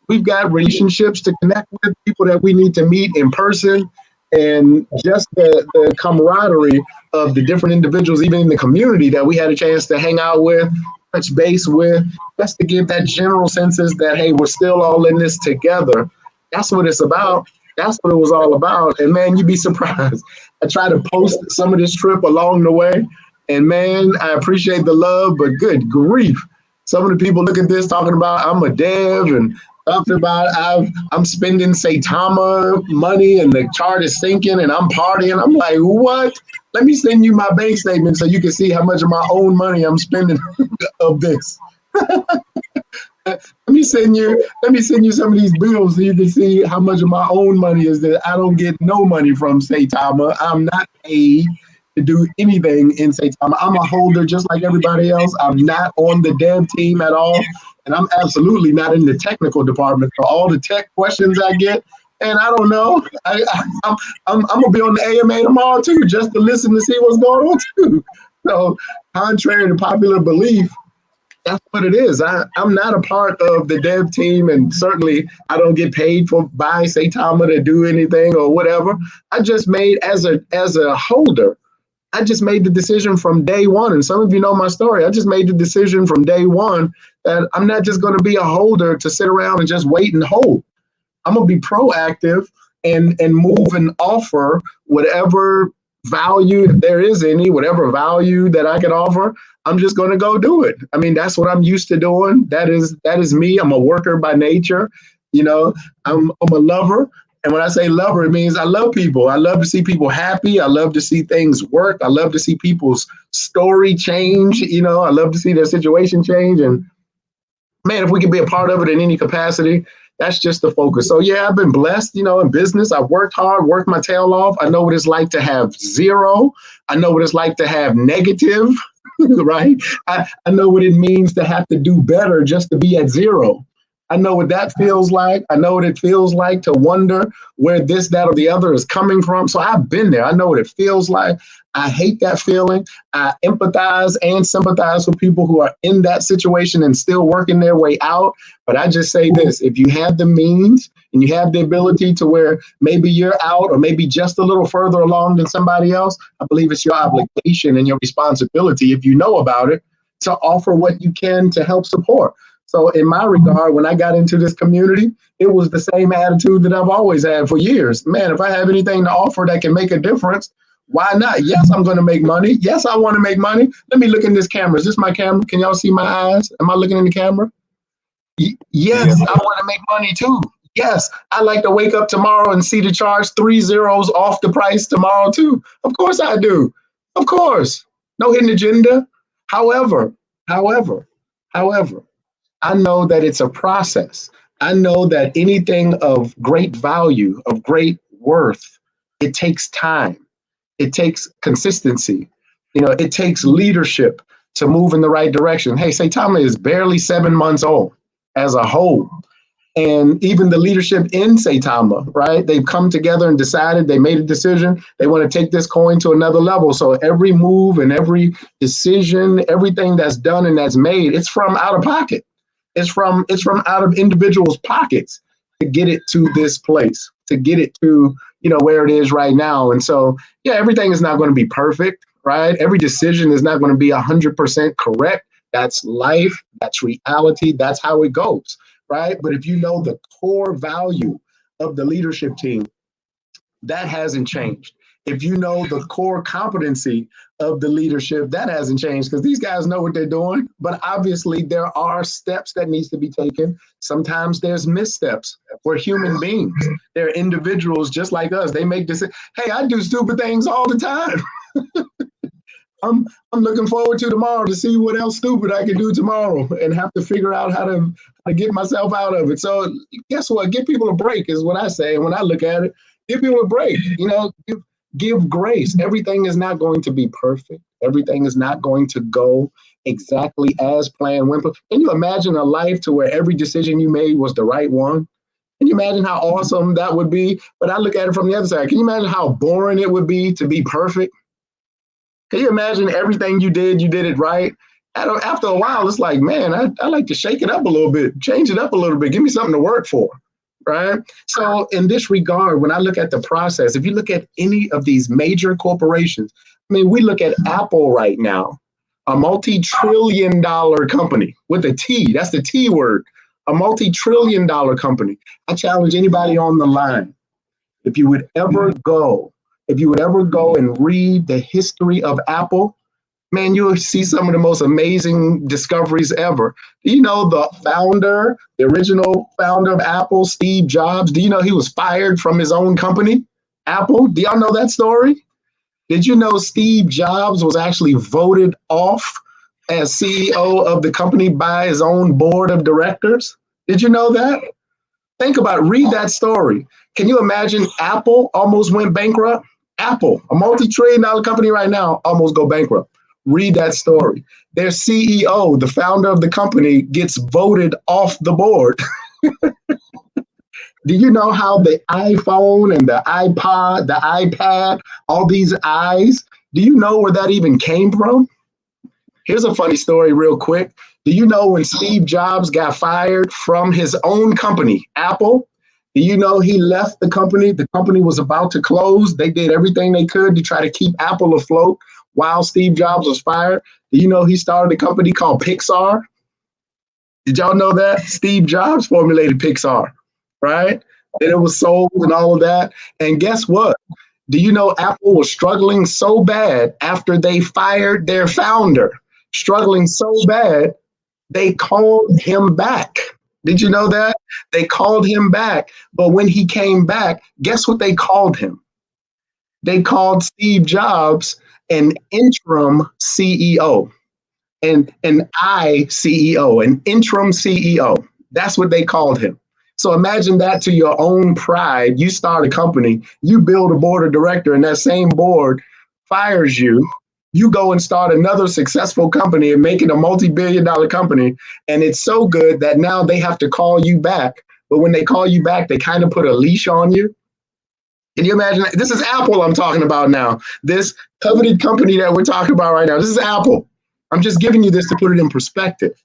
We've got relationships to connect with, people that we need to meet in person, and just the camaraderie of the different individuals, even in the community, that we had a chance to hang out with, touch base with, just to give that general senses that, hey, we're still all in this together. That's what it's about. That's what it was all about. And man, you'd be surprised. I try to post some of this trip along the way, and man, I appreciate the love, but good grief. Some of the people look at this talking about I'm a dev and talking about I'm spending Saitama money and the chart is sinking and I'm partying. I'm like, what? Let me send you my bank statement so you can see how much of my own money I'm spending of this. Let me send you some of these bills so you can see how much of my own money is that I don't get no money from Saitama. I'm not paid to do anything in Saitama. I'm a holder just like everybody else. I'm not on the dev team at all. And I'm absolutely not in the technical department. So all the tech questions I get, and I don't know. I'm gonna be on the AMA tomorrow too, just to listen to see what's going on too. So contrary to popular belief, that's what it is. I'm not a part of the dev team, and certainly I don't get paid by Saitama to do anything or whatever. I just made as a holder. I just made the decision from day one, and some of you know my story. I just made the decision from day one that I'm not just going to be a holder to sit around and just wait and hold. I'm going to be proactive and move and offer whatever value, if there is any, whatever value that I can offer. I'm just going to go do it. I mean, that's what I'm used to doing. That is me. I'm a worker by nature. I'm a lover. And when I say lover, it means I love people. I love to see people happy. I love to see things work. I love to see people's story change. I love to see their situation change. And man, if we can be a part of it in any capacity, that's just the focus. So yeah, I've been blessed, in business. I've worked hard, worked my tail off. I know what it's like to have zero. I know what it's like to have negative, right? I know what it means to have to do better just to be at zero. I know what that feels like. I know what it feels like to wonder where this, that, or the other is coming from. So I've been there. I know what it feels like. I hate that feeling. I empathize and sympathize with people who are in that situation and still working their way out. But I just say this, if you have the means and you have the ability to where maybe you're out or maybe just a little further along than somebody else, I believe it's your obligation and your responsibility, if you know about it, to offer what you can to help support. So in my regard, when I got into this community, it was the same attitude that I've always had for years. Man, if I have anything to offer that can make a difference, why not? Yes, I'm going to make money. Yes, I want to make money. Let me look in this camera. Is this my camera? Can y'all see my eyes? Am I looking in the camera? Yes, I want to make money too. Yes, I like to wake up tomorrow and see the charge 3 zeros off the price tomorrow too. Of course I do. Of course. No hidden agenda. However, I know that it's a process. I know that anything of great value, of great worth, it takes time. It takes consistency. It takes leadership to move in the right direction. Hey, Saitama is barely 7 months old as a whole. And even the leadership in Saitama, right? They've come together and decided, they made a decision. They want to take this coin to another level. So every move and every decision, everything that's done and that's made, it's from out of pocket. It's from out of individuals' pockets to get it to this place, to get it to, where it is right now. And so, yeah, everything is not going to be perfect, right? Every decision is not going to be 100% correct. That's life. That's reality. That's how it goes. Right? But if you know the core value of the leadership team, that hasn't changed. If you know the core competency of the leadership, that hasn't changed, because these guys know what they're doing. But obviously there are steps that needs to be taken. Sometimes there's missteps. We're human beings. They're individuals just like us. They make decisions. Hey, I do stupid things all the time. I'm looking forward to tomorrow to see what else stupid I can do tomorrow and have to figure out how to get myself out of it. So guess what? Give people a break is what I say. And when I look at it, give people a break. Give grace. Everything is not going to be perfect. Everything is not going to go exactly as planned. Can you imagine a life to where every decision you made was the right one? Can you imagine how awesome that would be? But I look at it from the other side. Can you imagine how boring it would be to be perfect? Can you imagine everything you did it right? After a while, it's like, man, I like to shake it up a little bit, change it up a little bit, give me something to work for, right? So in this regard, when I look at the process, if you look at any of these major corporations, we look at Apple right now, a multi-trillion-dollar company with a T, that's the T word, a multi-trillion-dollar company. I challenge anybody on the line, if you would ever go and read the history of Apple, man, you'll see some of the most amazing discoveries ever. Do you know the original founder of Apple, Steve Jobs? Do you know he was fired from his own company, Apple? Do y'all know that story? Did you know Steve Jobs was actually voted off as CEO of the company by his own board of directors? Did you know that? Think about it. Read that story. Can you imagine Apple almost went bankrupt? Apple, a multi-trillion-dollar company right now, almost go bankrupt. Read that story. Their CEO, the founder of the company, gets voted off the board. Do you know how the iPhone and the iPod, the iPad, all these I's, do you know where that even came from? Here's a funny story real quick. Do you know when Steve Jobs got fired from his own company, Apple? Do you know he left the company? The company was about to close. They did everything they could to try to keep Apple afloat while Steve Jobs was fired. Do you know he started a company called Pixar? Did y'all know that? Steve Jobs formulated Pixar, right? And it was sold and all of that. And guess what? Do you know Apple was struggling so bad after they fired their founder? Struggling so bad, they called him back. Did you know that? They called him back. But when he came back, guess what they called him? They called Steve Jobs an interim CEO, an ICEO, an interim CEO. That's what they called him. So imagine that to your own pride. You start a company, you build a board of director, and that same board fires you. You go and start another successful company and make it a multi-billion-dollar company. And it's so good that now they have to call you back. But when they call you back, they kind of put a leash on you. Can you imagine that? This is Apple I'm talking about now. This coveted company that we're talking about right now. This is Apple. I'm just giving you this to put it in perspective.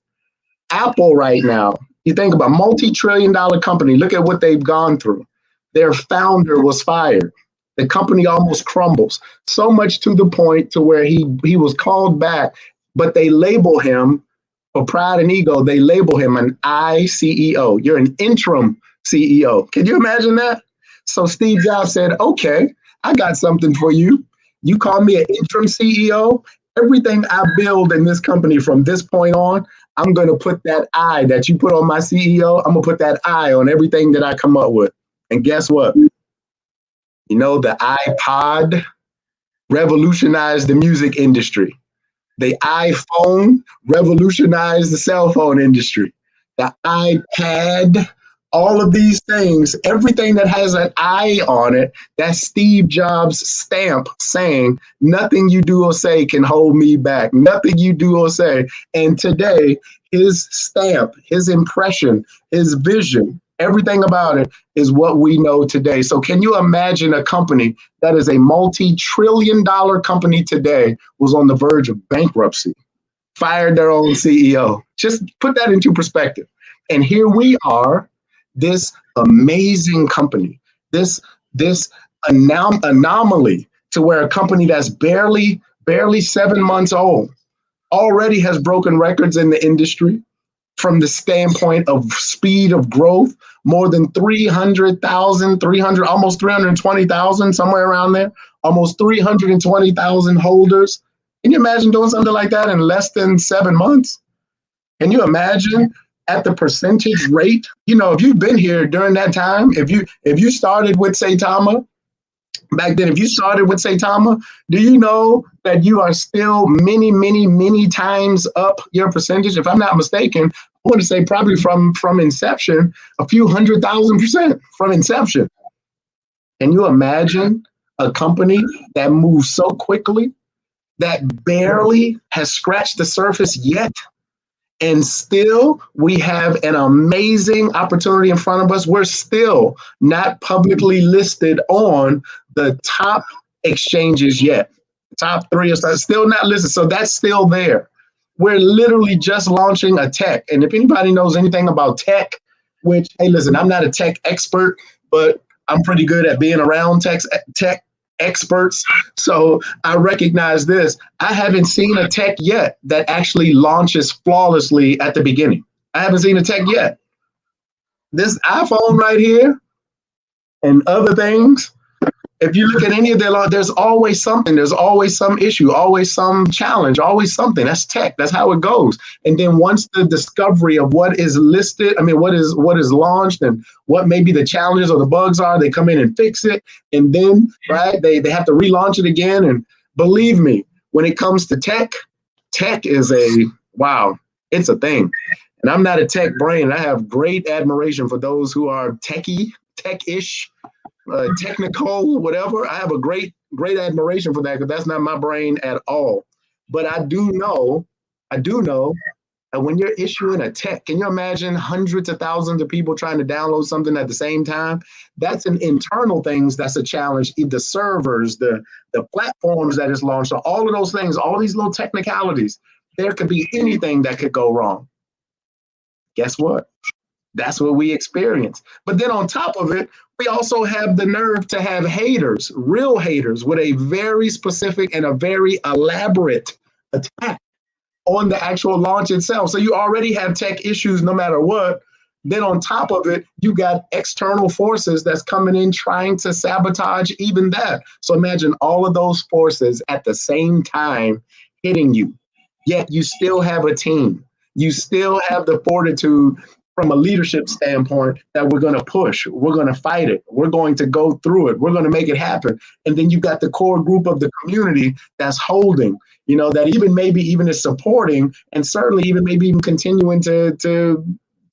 Apple right now, you think about multi-trillion-dollar company. Look at what they've gone through. Their founder was fired. The company almost crumbles, so much to the point to where he was called back, but they label him, for pride and ego, they label him an ICEO. You're an interim CEO. Can you imagine that? So Steve Jobs said, okay, I got something for you. You call me an interim CEO. Everything I build in this company from this point on, I'm going to put that I that you put on my CEO, I'm going to put that I on everything that I come up with. And guess what? You know, the iPod revolutionized the music industry. The iPhone revolutionized the cell phone industry. The iPad All of these things, everything that has an I on it, that's Steve Jobs' stamp saying, nothing you do or say can hold me back. Nothing you do or say. And today, his stamp, his impression, his vision, everything about it is what we know today. So can you imagine a company that is a multi-trillion-dollar company today was on the verge of bankruptcy, fired their own CEO? Just put that into perspective. And here we are, this amazing company, this anomaly to where a company that's barely 7 months old already has broken records in the industry from the standpoint of speed of growth, more than 300,000, almost 320,000, somewhere around there, almost 320,000 holders. Can you imagine doing something like that in less than 7 months? Can you imagine at the percentage rate? You know, if you've been here during that time, if you started with Saitama back then, if you started with Saitama, do you know that you are still many times up your percentage? If I'm not mistaken, I want to say probably from inception, a few 100,000% from inception. Can you imagine a company that moves so quickly, that barely has scratched the surface yet? And still, we have an amazing opportunity in front of us. We're still not publicly listed on the top exchanges yet. Top 3 are still not listed. So that's still there. We're literally just launching a tech. And if anybody knows anything about tech, which, hey, listen, I'm not a tech expert, but I'm pretty good at being around tech experts. So I recognize this. I haven't seen a tech yet that actually launches flawlessly at the beginning. I haven't seen a tech yet. This iPhone right here and other things, if you look at any of their launch, there's always something. There's always some issue, always some challenge, always something. That's tech. That's how it goes. And then once the discovery of what is listed, what is launched and what maybe the challenges or the bugs are, they come in and fix it. And then, right, they have to relaunch it again. And believe me, when it comes to tech is wow, it's a thing. And I'm not a tech brain. I have great admiration for those who are tech-ish, technical, whatever. I have a great admiration for that, because that's not my brain at all. But I do know that when you're issuing a tech, can you imagine hundreds of thousands of people trying to download something at the same time? That's an internal things. That's a challenge. The servers, the platforms that is launched, all of those things, all these little technicalities, there could be anything that could go wrong. Guess what? That's what we experience. But then on top of it, we also have the nerve to have haters, real haters, with a very specific and a very elaborate attack on the actual launch itself. So you already have tech issues no matter what. Then on top of it, you got external forces that's coming in trying to sabotage even that. So imagine all of those forces at the same time hitting you. Yet you still have a team. You still have the fortitude from a leadership standpoint that we're going to push, we're going to fight it, we're going to go through it, we're going to make it happen. And then you've got the core group of the community that's holding, that even is supporting, and certainly even continuing to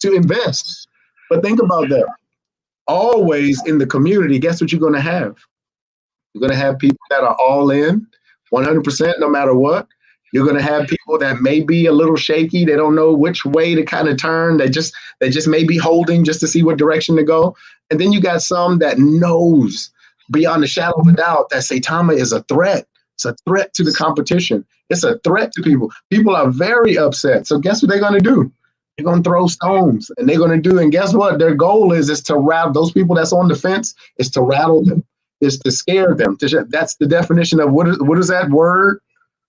invest. But think about that. Always in the community, guess what you're going to have? You're going to have people that are all in, 100%, no matter what. You're going to have people that may be a little shaky. They don't know which way to kind of turn. They just may be holding just to see what direction to go. And then you got some that knows beyond a shadow of a doubt that Saitama is a threat. It's a threat to the competition. It's a threat to people. People are very upset. So guess what they're going to do? They're going to throw stones, and they're going to do. And guess what? Their goal is to rattle those people that's on the fence, is to rattle them, is to scare them. That's the definition of what is that word?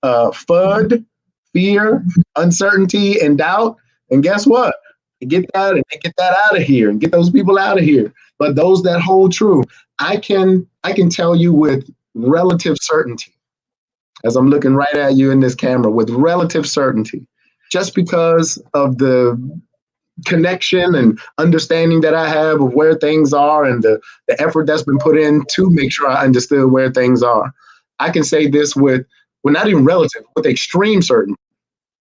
FUD, fear, uncertainty, and doubt. And guess what? They get that out of here and get those people out of here. But those that hold true, I can tell you with relative certainty, as I'm looking right at you in this camera, with relative certainty, just because of the connection and understanding that I have of where things are and the effort that's been put in to make sure I understood where things are. I can say this with, well, not even relative, with extreme certainty.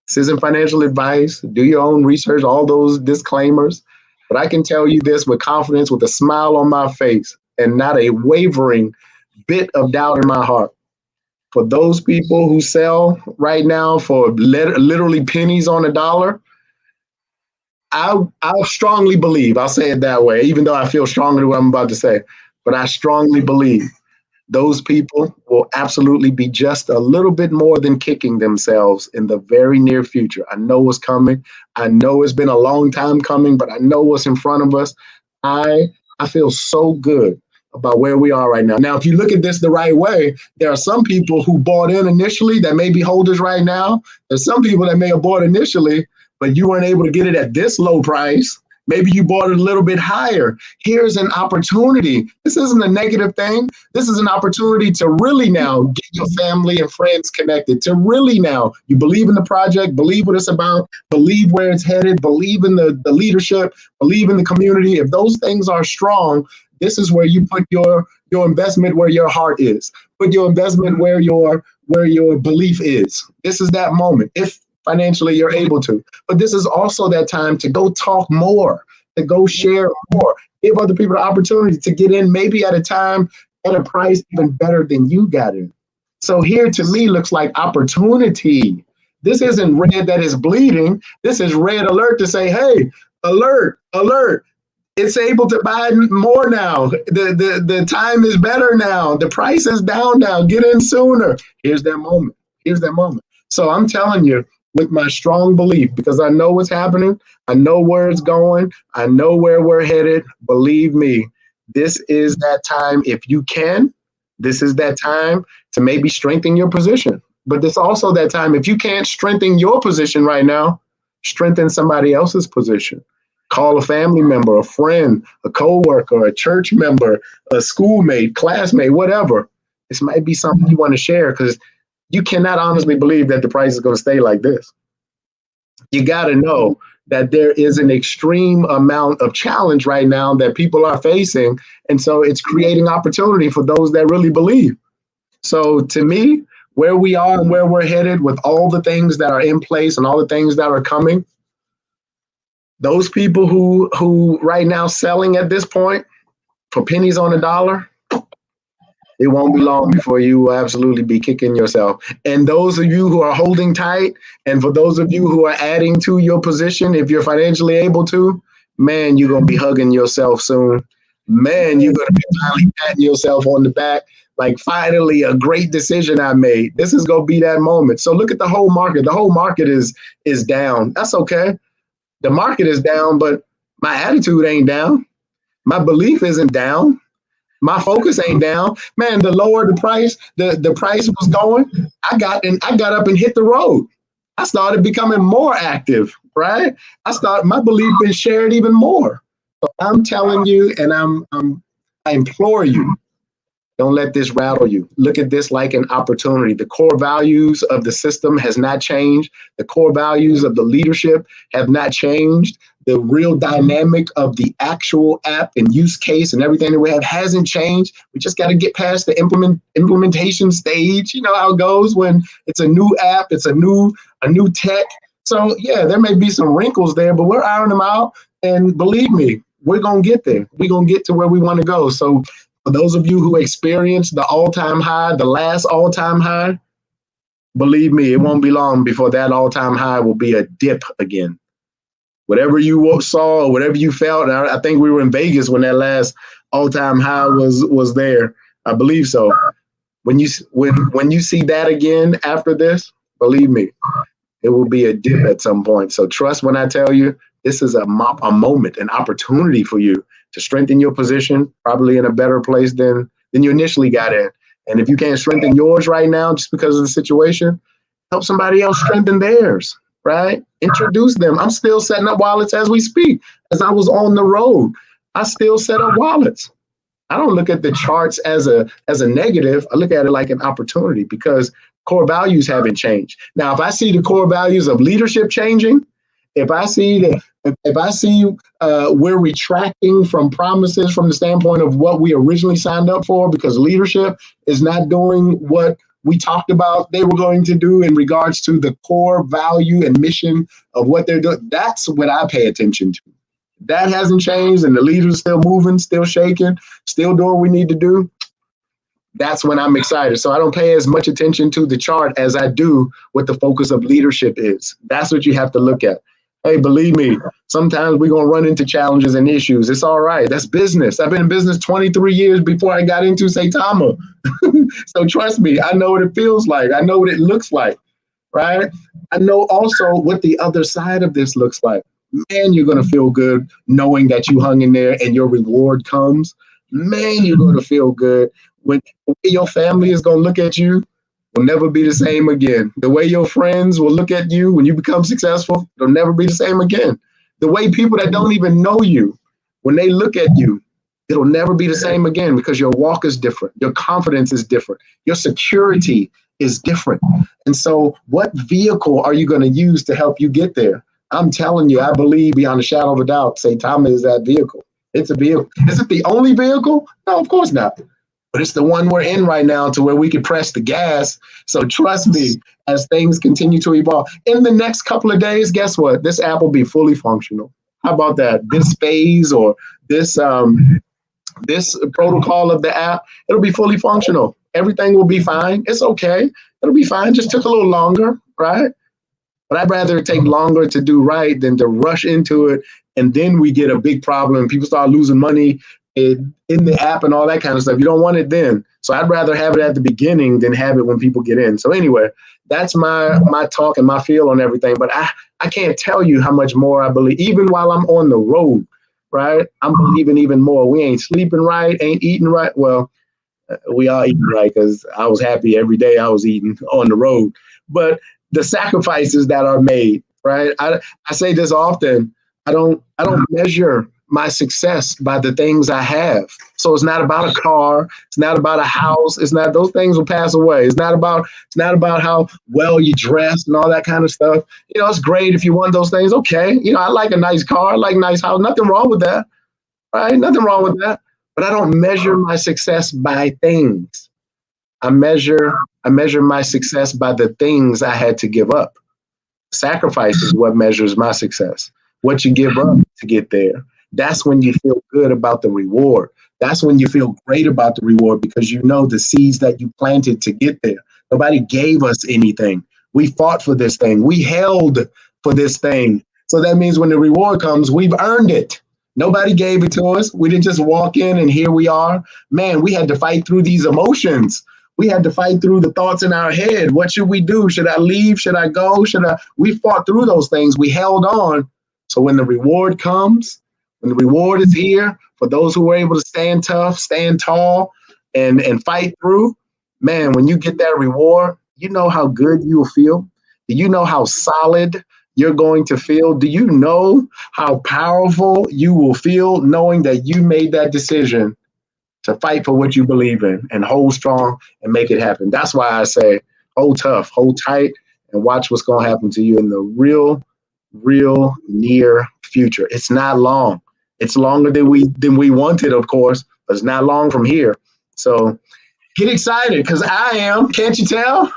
This isn't financial advice. Do your own research, all those disclaimers. But I can tell you this with confidence, with a smile on my face, and not a wavering bit of doubt in my heart. For those people who sell right now for literally pennies on a dollar, I strongly believe, I'll say it that way, even though I feel strongly what I'm about to say, but I strongly believe those people will absolutely be just a little bit more than kicking themselves in the very near future. I know what's coming. I know it's been a long time coming, but I know what's in front of us. I feel so good about where we are right now. Now, if you look at this the right way, there are some people who bought in initially that may be holders right now. There's some people that may have bought initially, but you weren't able to get it at this low price. Maybe you bought it a little bit higher. Here's an opportunity. This isn't a negative thing. This is an opportunity to really now get your family and friends connected, to really now, you believe in the project, believe what it's about, believe where it's headed, believe in the leadership, believe in the community. If those things are strong, this is where you put your investment where your heart is. Put your investment where your belief is. This is that moment. If financially you're able to. But this is also that time to go talk more, to go share more, give other people the opportunity to get in maybe at a time at a price even better than you got in. So here to me looks like opportunity. This isn't red that is bleeding. This is red alert to say, hey, alert, alert. It's able to buy more now. The time is better now. The price is down now. Get in sooner. Here's that moment. Here's that moment. So I'm telling you, with my strong belief, because I know what's happening, I know where it's going, I know where we're headed. Believe me, this is that time. If you can, this is that time to maybe strengthen your position. But it's also that time, if you can't strengthen your position right now, strengthen somebody else's position. Call a family member, a friend, a coworker, a church member, a schoolmate, classmate, whatever. This might be something you want to share, because you cannot honestly believe that the price is going to stay like this. You got to know that there is an extreme amount of challenge right now that people are facing. And so it's creating opportunity for those that really believe. So to me, where we are and where we're headed with all the things that are in place and all the things that are coming, those people who right now selling at this point for pennies on a dollar, it won't be long before you will absolutely be kicking yourself. And those of you who are holding tight, and for those of you who are adding to your position, if you're financially able to, man, you're going to be hugging yourself soon. Man, you're going to be finally patting yourself on the back. Like, finally, a great decision I made. This is going to be that moment. So look at the whole market. The whole market is down. That's okay. The market is down, but my attitude ain't down. My belief isn't down. My focus ain't down. Man, the lower the price, the price was going, I got up and hit the road. I started becoming more active, right? My belief been shared even more. So I'm telling you, and I implore you, don't let this rattle you. Look at this like an opportunity. The core values of the system has not changed. The core values of the leadership have not changed. The real dynamic of the actual app and use case and everything that we have hasn't changed. We just got to get past the implementation stage. You know how it goes when it's a new app, it's a new tech. So yeah, there may be some wrinkles there, but we're ironing them out. And believe me, we're going to get there. We're going to get to where we want to go. So for those of you who experienced the all-time high, the last all-time high, believe me, it won't be long before that all-time high will be a dip again. Whatever you saw, whatever you felt, I think we were in Vegas when that last all-time high was there. I believe so. When you see that again after this, believe me, it will be a dip at some point. So trust when I tell you, this is a moment, an opportunity for you to strengthen your position, probably in a better place than you initially got in. And if you can't strengthen yours right now just because of the situation, help somebody else strengthen theirs, right? Introduce them. I'm still setting up wallets as we speak. As I was on the road, I still set up wallets. I don't look at the charts as a negative. I look at it like an opportunity because core values haven't changed. Now, if I see the core values of leadership changing, if I see we're retracting from promises from the standpoint of what we originally signed up for because leadership is not doing what we talked about they were going to do in regards to the core value and mission of what they're doing, that's what I pay attention to. That hasn't changed, and the leaders are still moving, still shaking, still doing what we need to do. That's when I'm excited. So I don't pay as much attention to the chart as I do what the focus of leadership is. That's what you have to look at. Hey, believe me, sometimes we're going to run into challenges and issues. It's all right. That's business. I've been in business 23 years before I got into Saitama. So trust me, I know what it feels like. I know what it looks like, right? I know also what the other side of this looks like. Man, you're going to feel good knowing that you hung in there and your reward comes. Man, you're going to feel good when your family is going to look at you will never be the same again. The way your friends will look at you when you become successful, it'll never be the same again. The way people that don't even know you, when they look at you, it'll never be the same again because your walk is different. Your confidence is different. Your security is different. And so what vehicle are you going to use to help you get there? I'm telling you, I believe beyond a shadow of a doubt, Saitama is that vehicle. It's a vehicle. Is it the only vehicle? No, of course not. But it's the one we're in right now to where we can press the gas. So trust me, as things continue to evolve. In the next couple of days, guess what? This app will be fully functional. How about that? This phase or this this protocol of the app, it'll be fully functional. Everything will be fine. It's okay. It'll be fine. Just took a little longer, right? But I'd rather it take longer to do right than to rush into it. And then we get a big problem. People start losing money in the app and all that kind of stuff. You don't want it then. So I'd rather have it at the beginning than have it when people get in. So anyway, that's my talk and my feel on everything. But I can't tell you how much more I believe, even while I'm on the road, right? I'm believing even more. We ain't sleeping right, ain't eating right. Well, we are eating right because I was happy every day I was eating on the road. But the sacrifices that are made, right? I say this often. I don't measure my success by the things I have. So it's not about a car. It's not about a house. It's not, those things will pass away. It's not about how well you dress and all that kind of stuff. You know, it's great if you want those things. Okay. You know, I like a nice car. I like a nice house. Nothing wrong with that. Right? Nothing wrong with that. But I don't measure my success by things. I measure my success by the things I had to give up. Sacrifice is what measures my success. What you give up to get there. That's when you feel good about the reward. That's when you feel great about the reward because you know the seeds that you planted to get there. Nobody gave us anything. We fought for this thing. We held for this thing. So that means when the reward comes, we've earned it. Nobody gave it to us. We didn't just walk in and here we are. Man, we had to fight through these emotions. We had to fight through the thoughts in our head. What should we do? Should I leave? Should I go? We fought through those things. We held on. So when the reward comes, when the reward is here, for those who were able to stand tough, stand tall, and fight through, man, when you get that reward, you know how good you will feel. Do you know how solid you're going to feel? Do you know how powerful you will feel knowing that you made that decision to fight for what you believe in and hold strong and make it happen? That's why I say hold tough, hold tight, and watch what's going to happen to you in the real near future. It's not long. It's longer than we wanted, of course, but it's not long from here. So get excited because I am. Can't you tell?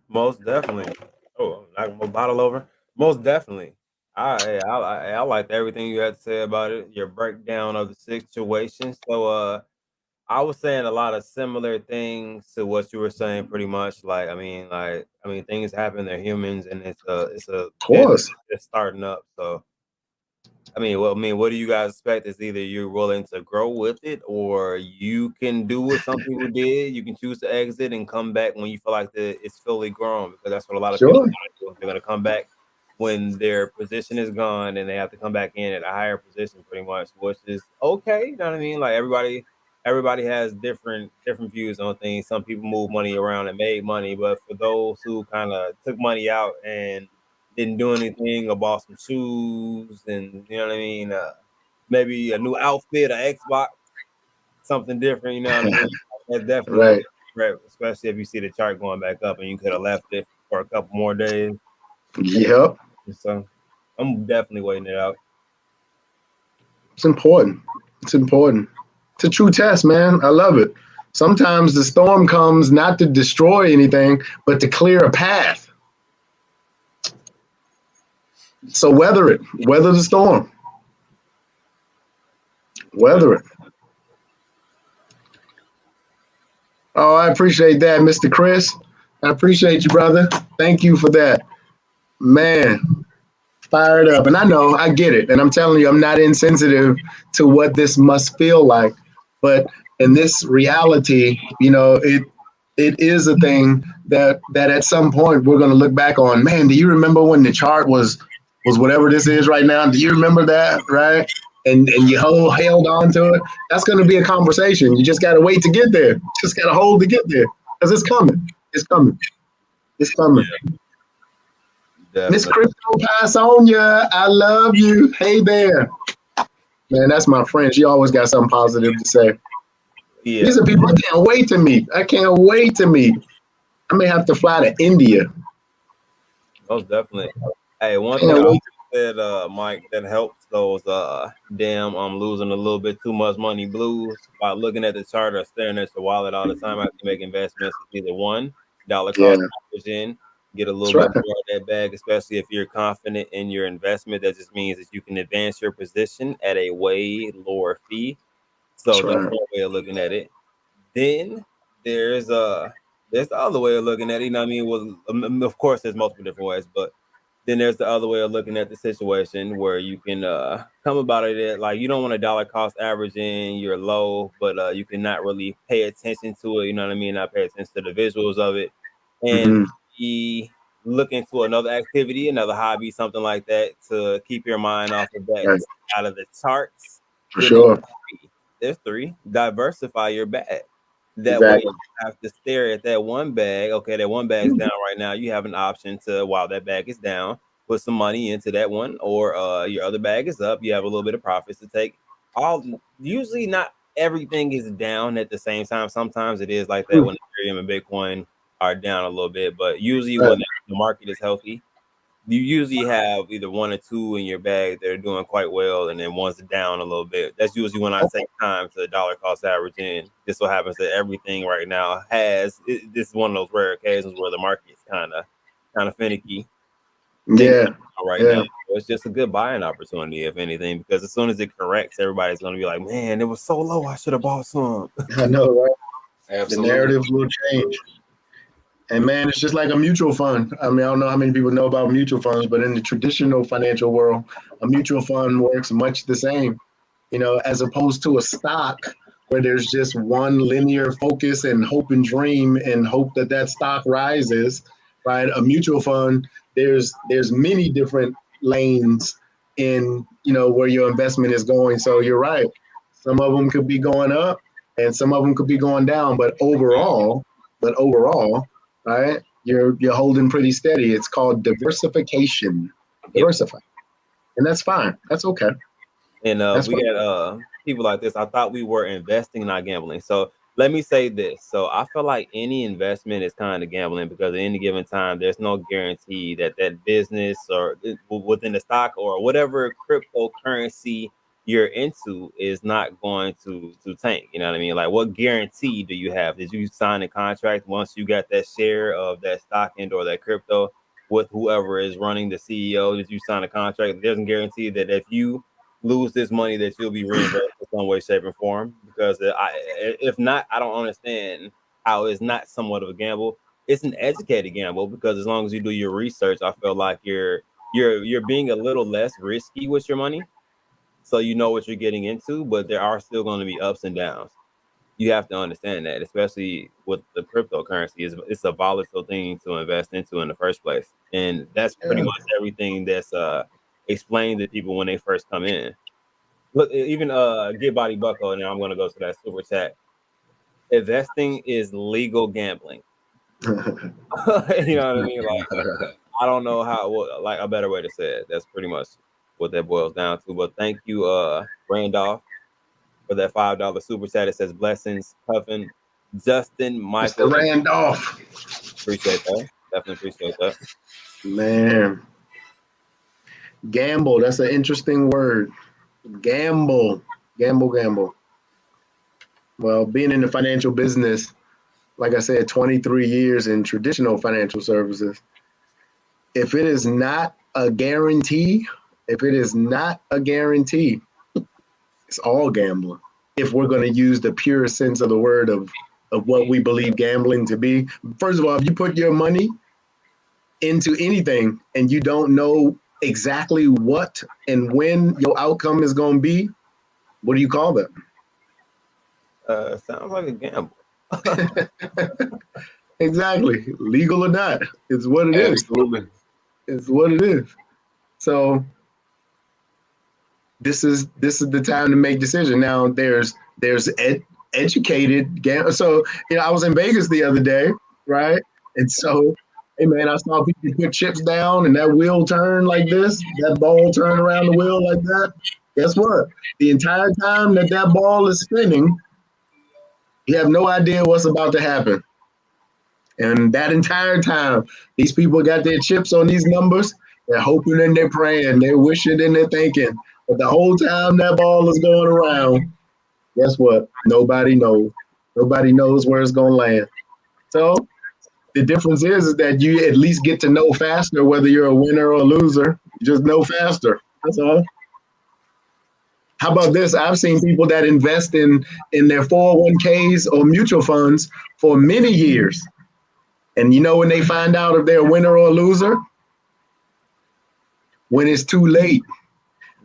Most definitely. Oh, I'm knocking my bottle over. Most definitely. I liked everything you had to say about it. Your breakdown of the situation. So I was saying a lot of similar things to what you were saying, pretty much. Like, things happen. They're humans, and it's a Of course. it's starting up. So what do you guys expect? Is either you're willing to grow with it, or you can do what some people did. You can choose to exit and come back when you feel like it's fully grown, because that's what a lot of people Sure. do. They're going to come back when their position is gone, and they have to come back in at a higher position, pretty much, which is okay. You know what I mean? Like everybody has different views on things. Some people move money around and made money, but for those who kind of took money out and didn't do anything or bought some shoes and you know what I mean, maybe a new outfit, an Xbox, something different, you know what I mean? That's definitely Right. right, especially if you see the chart going back up and you could have left it for a couple more days. Yep. So I'm definitely waiting it out. It's important. It's important. It's a true test, man. I love it. Sometimes the storm comes not to destroy anything, but to clear a path. So weather it. Weather the storm. Weather it. Oh, I appreciate that, Mr. Chris. I appreciate you, brother. Thank you for that. Man, fired up. And I know, I get it. And I'm telling you, I'm not insensitive to what this must feel like. But in this reality, it is a thing that at some point we're going to look back on. Man, do you remember when the chart was whatever this is right now? Do you remember that, right? And you held on to it. That's going to be a conversation. You just got to wait to get there. Just got to hold to get there because it's coming. It's coming. It's coming. Miss Definitely. Crypto Passonia, I love you. Hey there. Man, that's my friend. She always got something positive to say. Yeah, These are people I can't wait to meet. I can't wait to meet. I may have to fly to India. most definitely. Hey, one thing Can't I wait. said, Mike, that helps those damn losing a little bit too much money blues by looking at the chart or staring at your wallet all the time after you make investments is either $1 Yeah, cost average in, get a little that's bit right. more of that bag, especially if you're confident in your investment. That just means that you can advance your position at a way lower fee. So That's that's right. one way of looking at it. Then there's the other way of looking at it. You know what I mean? Well, of course, there's multiple different ways, but then there's the other way of looking at the situation where you can come about it at, like you don't want a dollar cost average in you're low, but you cannot really pay attention to it. You know what I mean? Not pay attention to the visuals of it, and Hmm. be look into another activity, another hobby, something like that to keep your mind off of that Right. out of the charts. For Then there's sure. there's three. Diversify your bag. That way Exactly. you have to stare at that one bag. Okay, that one bag's down right now. You have an option to, while that bag is down, put some money into that one, or your other bag is up. You have a little bit of profits to take. All usually not everything is down at the same time. Sometimes it is like that when Ethereum and Bitcoin are down a little bit, but usually Right. when the market is healthy, you usually have either one or two in your bag that are doing quite well, and then one's down a little bit. That's usually when I take time to dollar cost average in. Just so happens that everything right now this is one of those rare occasions where the market is kind of finicky thing Yeah. right now. Yeah. So it's just a good buying opportunity, if anything, because as soon as it corrects, everybody's going to be like, "Man, it was so low. I should have bought some." I know, right? The Absolutely. narrative will change. And man, it's just like a mutual fund. I mean, I don't know how many people know about mutual funds, but in the traditional financial world, a mutual fund works much the same, as opposed to a stock where there's just one linear focus and hope and dream and hope that that stock rises, right? A mutual fund, there's many different lanes in, where your investment is going. So you're right. Some of them could be going up and some of them could be going down, but overall, right? You're holding pretty steady. It's called diversification. Yep. Diversify. And that's fine. That's okay. And That's we fine. got people like this. I thought we were investing, not gambling. So let me say this. So I feel like any investment is kind of gambling because at any given time, there's no guarantee that that business or within the stock or whatever cryptocurrency you're into is not going to tank. You know what I mean? Like, what guarantee do you have? Did you sign a contract once you got that share of that stock and or that crypto with whoever is running the CEO? Did you sign a contract? It doesn't guarantee that if you lose this money that you'll be reimbursed in some way, shape, or form. Because if not, I don't understand how it's not somewhat of a gamble. It's an educated gamble because as long as you do your research, I feel like you're being a little less risky with your money, so you know what you're getting into. But there are still going to be ups and downs. You have to understand that, especially with the cryptocurrency, it's a volatile thing to invest into in the first place, and that's pretty Yeah. much everything that's explained to people when they first come in. Look, even Get Body Bucko, and I'm gonna go to that super chat. Investing is legal gambling. You know what I mean? Like I don't know like a better way to say it. That's pretty much what that boils down to. But thank you, Randolph, for that $5 super chat. It says blessings, Puffin, Justin, Mr. Michael. Randolph. Appreciate that. Definitely appreciate that. Man. Gamble. That's an interesting word. Gamble. Gamble, gamble. Well, being in the financial business, like I said, 23 years in traditional financial services, if it is not a guarantee, it's all gambling. If we're going to use the pure sense of the word of what we believe gambling to be. First of all, if you put your money into anything and you don't know exactly what and when your outcome is going to be, what do you call that? Sounds like a gamble. Exactly. Legal or not, it's what it is. Absolutely. It's what it is. So this is the time to make decision. Now there's educated gamblers. So I was in Vegas the other day, right? And so, hey man, I saw people put chips down and that wheel turn like this, that ball turn around the wheel like that. Guess what? The entire time that ball is spinning, you have no idea what's about to happen. And that entire time, these people got their chips on these numbers. They're hoping and they're praying, they're wishing and they're thinking. But the whole time that ball is going around, guess what? Nobody knows. Nobody knows where it's going to land. So the difference is that you at least get to know faster whether you're a winner or a loser. You just know faster. That's all. How about this? I've seen people that invest in their 401ks or mutual funds for many years. And when they find out if they're a winner or a loser? When it's too late.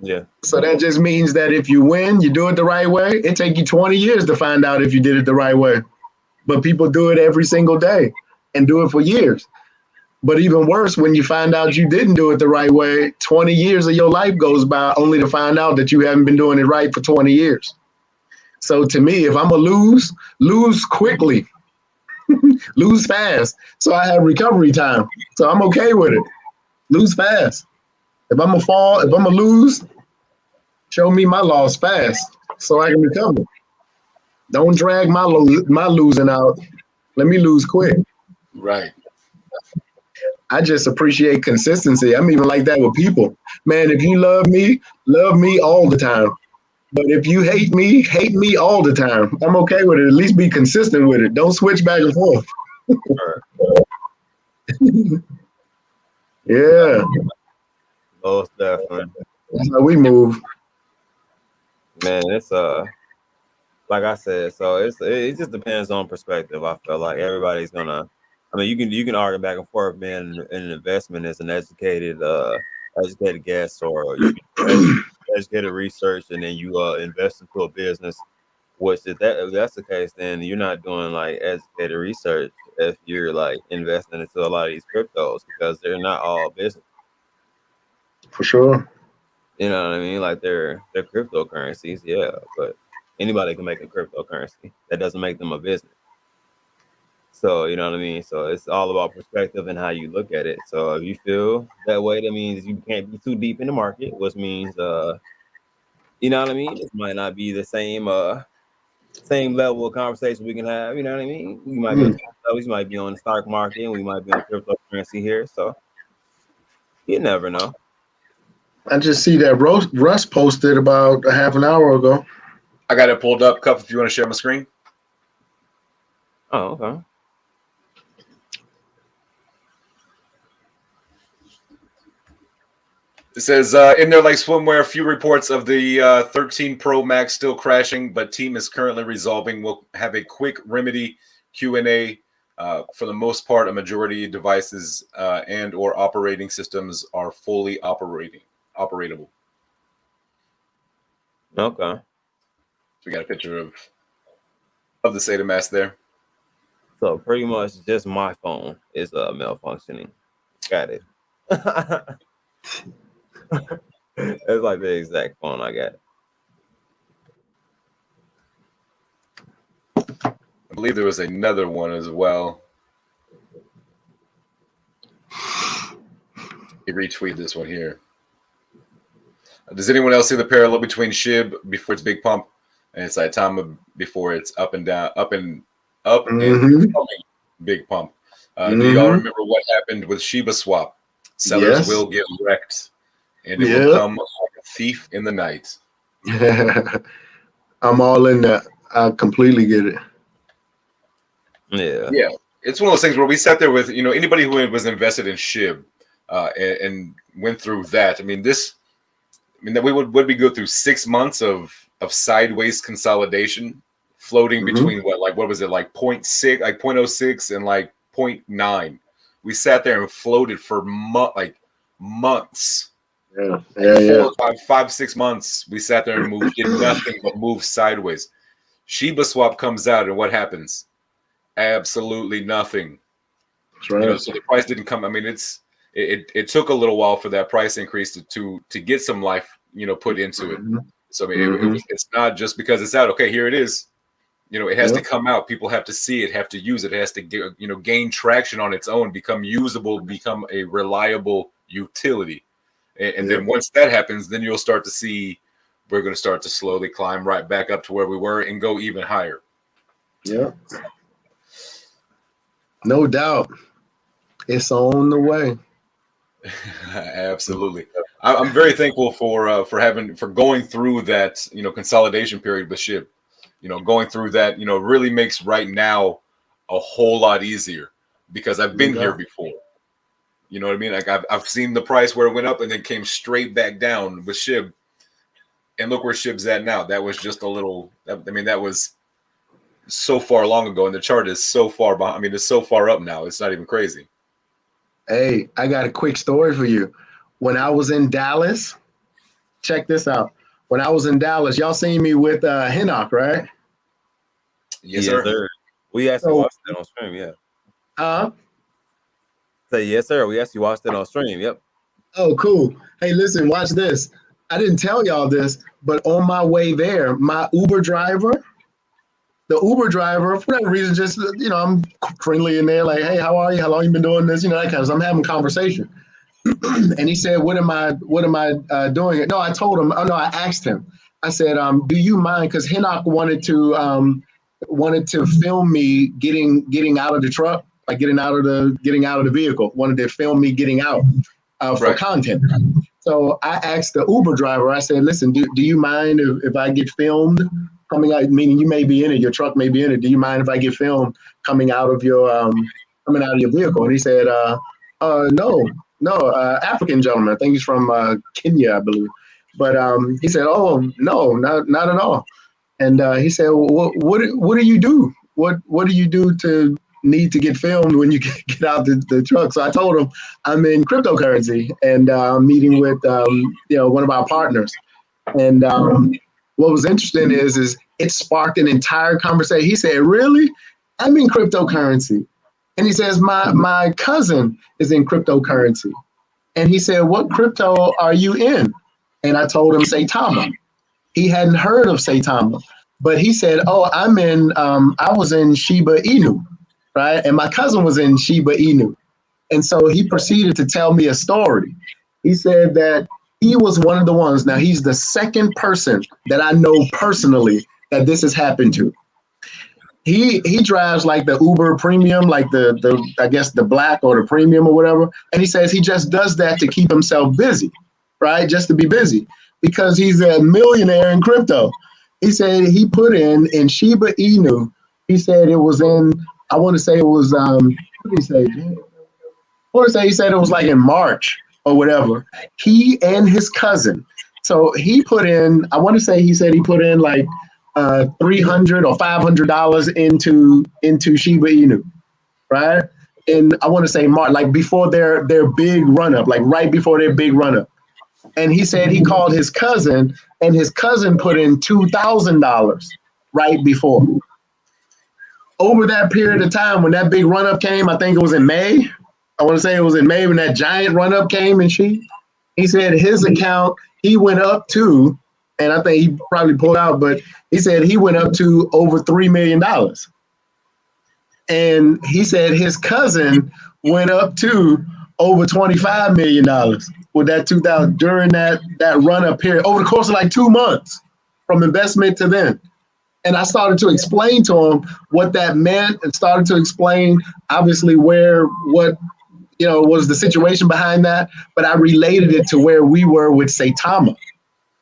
Yeah. So that just means that if you win, you do it the right way. It takes you 20 years to find out if you did it the right way. But people do it every single day and do it for years. But even worse, when you find out you didn't do it the right way, 20 years of your life goes by only to find out that you haven't been doing it right for 20 years. So to me, if I'm going to lose quickly. Lose fast. So I have recovery time. So I'm okay with it. Lose fast. If I'm going to fall, if I'm going to lose, show me my loss fast so I can recover. Don't drag my losing out. Let me lose quick. Right. I just appreciate consistency. I'm even like that with people. Man, if you love me all the time. But if you hate me all the time. I'm okay with it. At least be consistent with it. Don't switch back and forth. Yeah. Most definitely. That's how we move. Man, it's like I said, so it just depends on perspective. I feel like everybody's gonna. I mean, you can argue back and forth. Being an investment as an educated guest, or you can educated research, and then you invest into a business. Which if that's the case, then you're not doing like educated research if you're like investing into a lot of these cryptos because they're not all business. For sure. You know what I mean? Like they're cryptocurrencies, yeah, but anybody can make a cryptocurrency. That doesn't make them a business. So you know what I mean? So it's all about perspective and how you look at it. So if you feel that way, that means you can't be too deep in the market, which means you know what I mean? It might not be the same level of conversation we can have, you know what I mean? We might be on the stock market and we might be on cryptocurrency here. So you never know. I just see that Russ posted about a half an hour ago. I got it pulled up, Cup, if you want to share my screen. Oh, okay. It says, in their like swimwear, a few reports of the 13 Pro Max still crashing, but team is currently resolving. We'll have a quick remedy Q&A. For the most part, a majority of devices and or operating systems are fully operatable. Okay. So we got a picture of the SATA mask there. So pretty much just my phone is malfunctioning. Got it. It's like the exact phone I got. I believe there was another one as well. He retweeted this one here. Does anyone else see the parallel between SHIB before its big pump and Saitama before it's up and down, up and coming big pump? Do y'all remember what happened with Shiba Swap? Sellers will get wrecked, and it will come like a thief in the night. I'm all in that. I completely get it. Yeah. It's one of those things where we sat there with, anybody who was invested in SHIB and went through that. I mean, that would we go through 6 months of sideways consolidation, floating between what was it, like 0.6, like 0.06 and like 0.9. We sat there and floated for months. Yeah. 4, 5, 6 months. We sat there and did nothing but move sideways. Shiba Swap comes out, and what happens? Absolutely nothing. That's right. So the price didn't come. I mean, it took a little while for that price increase to get some life, put into it. So I mean, it's not just because it's out. Okay, here it is. It has to come out. People have to see it, have to use it. It has to get, gain traction on its own, become usable, become a reliable utility. And then once that happens, then you'll start to see we're going to start to slowly climb right back up to where we were and go even higher. Yeah. No doubt. It's on the way. Absolutely. I'm very thankful for going through that, consolidation period with SHIB. Going through that, really makes right now a whole lot easier because I've been here before. You know what I mean? Like I've seen the price where it went up and then came straight back down with SHIB. And look where SHIB's at now. That was just that was so far long ago, and the chart is so far behind. I mean, it's so far up now. It's not even crazy. Hey, I got a quick story for you. When I was in Dallas, check this out. When I was in Dallas, y'all seen me with Hinnock, right? Yes, sir. We actually watched that on stream, yeah. Say yes, sir. We actually watched it on stream. Yep. Oh, cool. Hey, listen, watch this. I didn't tell y'all this, but on my way there, my Uber driver, for whatever reason, just, I'm friendly in there, like, hey, how are you? How long you been doing this? That kind of stuff. I'm having a conversation. And he said, what am I doing? No, I told him, I asked him. I said, do you mind? Because Hinnock wanted to film me getting out of the truck, like getting out of the vehicle, wanted to film me getting out for content. So I asked the Uber driver, I said, listen, do you mind if I get filmed coming out, meaning you may be in it, your truck may be in it. Do you mind if I get filmed coming out of your vehicle? And he said, no, African gentleman. I think he's from Kenya, I believe. But he said, oh, no, not at all. And he said, well, what do you do? What do you do to need to get filmed when you get out the truck? So I told him I'm in cryptocurrency and meeting with one of our partners. And what was interesting is it sparked an entire conversation. He said, really? I'm in cryptocurrency. And he says, my cousin is in cryptocurrency. And he said, what crypto are you in? And I told him Saitama. He hadn't heard of Saitama, but he said, oh, I was in Shiba Inu, right? And my cousin was in Shiba Inu. And so he proceeded to tell me a story. He said that he was one of the ones. Now he's the second person that I know personally that this has happened to. He drives like the Uber premium, like the I guess the black or the premium or whatever. And he says he just does that to keep himself busy, right? Just to be busy because he's a millionaire in crypto. He said he put in Shiba Inu. He said it was I want to say it was, what did he say? He said it was like in March or whatever. He and his cousin. So he put in, I want to say he said he put in like $300 or $500 into Shiba Inu, right? And I want to say March, like before their big run up, like right before their big run up. And he said he called his cousin, and his cousin put in $2,000 right before. Over that period of time, when that big run up came, I think it was in May. I want to say it was in May when that giant run up came, and he said his account, he went up to, and I think he probably pulled out, but he said he went up to over $3 million. And he said his cousin went up to over $25 million with that 2000 during that run up period over the course of like 2 months from investment to then. And I started to explain to him what that meant and started to explain obviously what was the situation behind that. But I related it to where we were with Saitama,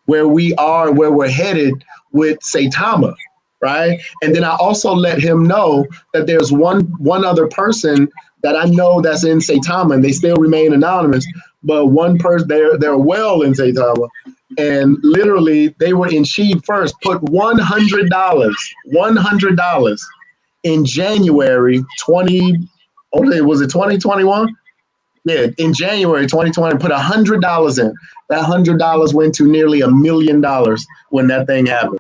where we're headed with Saitama. right? And then I also let him know that there's one other person that I know that's in Saitama, and they still remain anonymous. But one person, they're well in Saitama, and literally they were in Sheeb first. Put $100 in January 20. Okay, was it 2021? Yeah, in January 2020, put $100 in. That $100 went to nearly $1 million when that thing happened.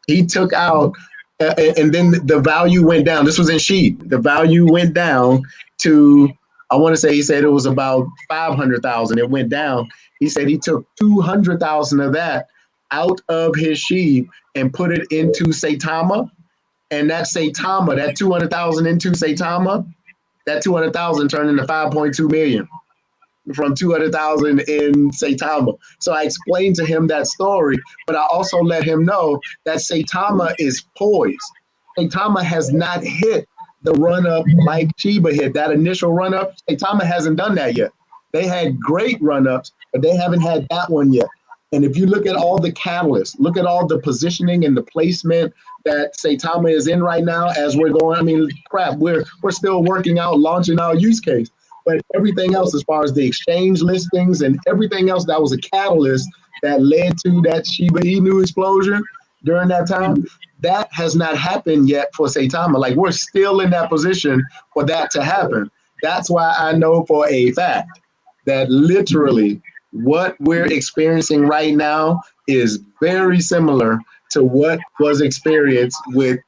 He took out, and then the value went down. This was in Sheep. The value went down to, I want to say he said it was about 500,000. It went down. He said he took 200,000 of that out of his Sheep and put it into Saitama. And that Saitama, that 200,000 into Saitama, that 200,000 turned into 5.2 million from 200,000 in Saitama. So I explained to him that story, but I also let him know that Saitama is poised. Saitama has not hit the run up like Shiba hit. That initial run up, Saitama hasn't done that yet. They had great run ups, but they haven't had that one yet. And if you look at all the catalysts, look at all the positioning and the placement that Saitama is in right now as we're going. I mean, crap, we're still working out, launching our use case. But everything else, as far as the exchange listings and everything else that was a catalyst that led to that Shiba Inu explosion during that time, that has not happened yet for Saitama. Like, we're still in that position for that to happen. That's why I know for a fact that literally what we're experiencing right now is very similar to what was experienced with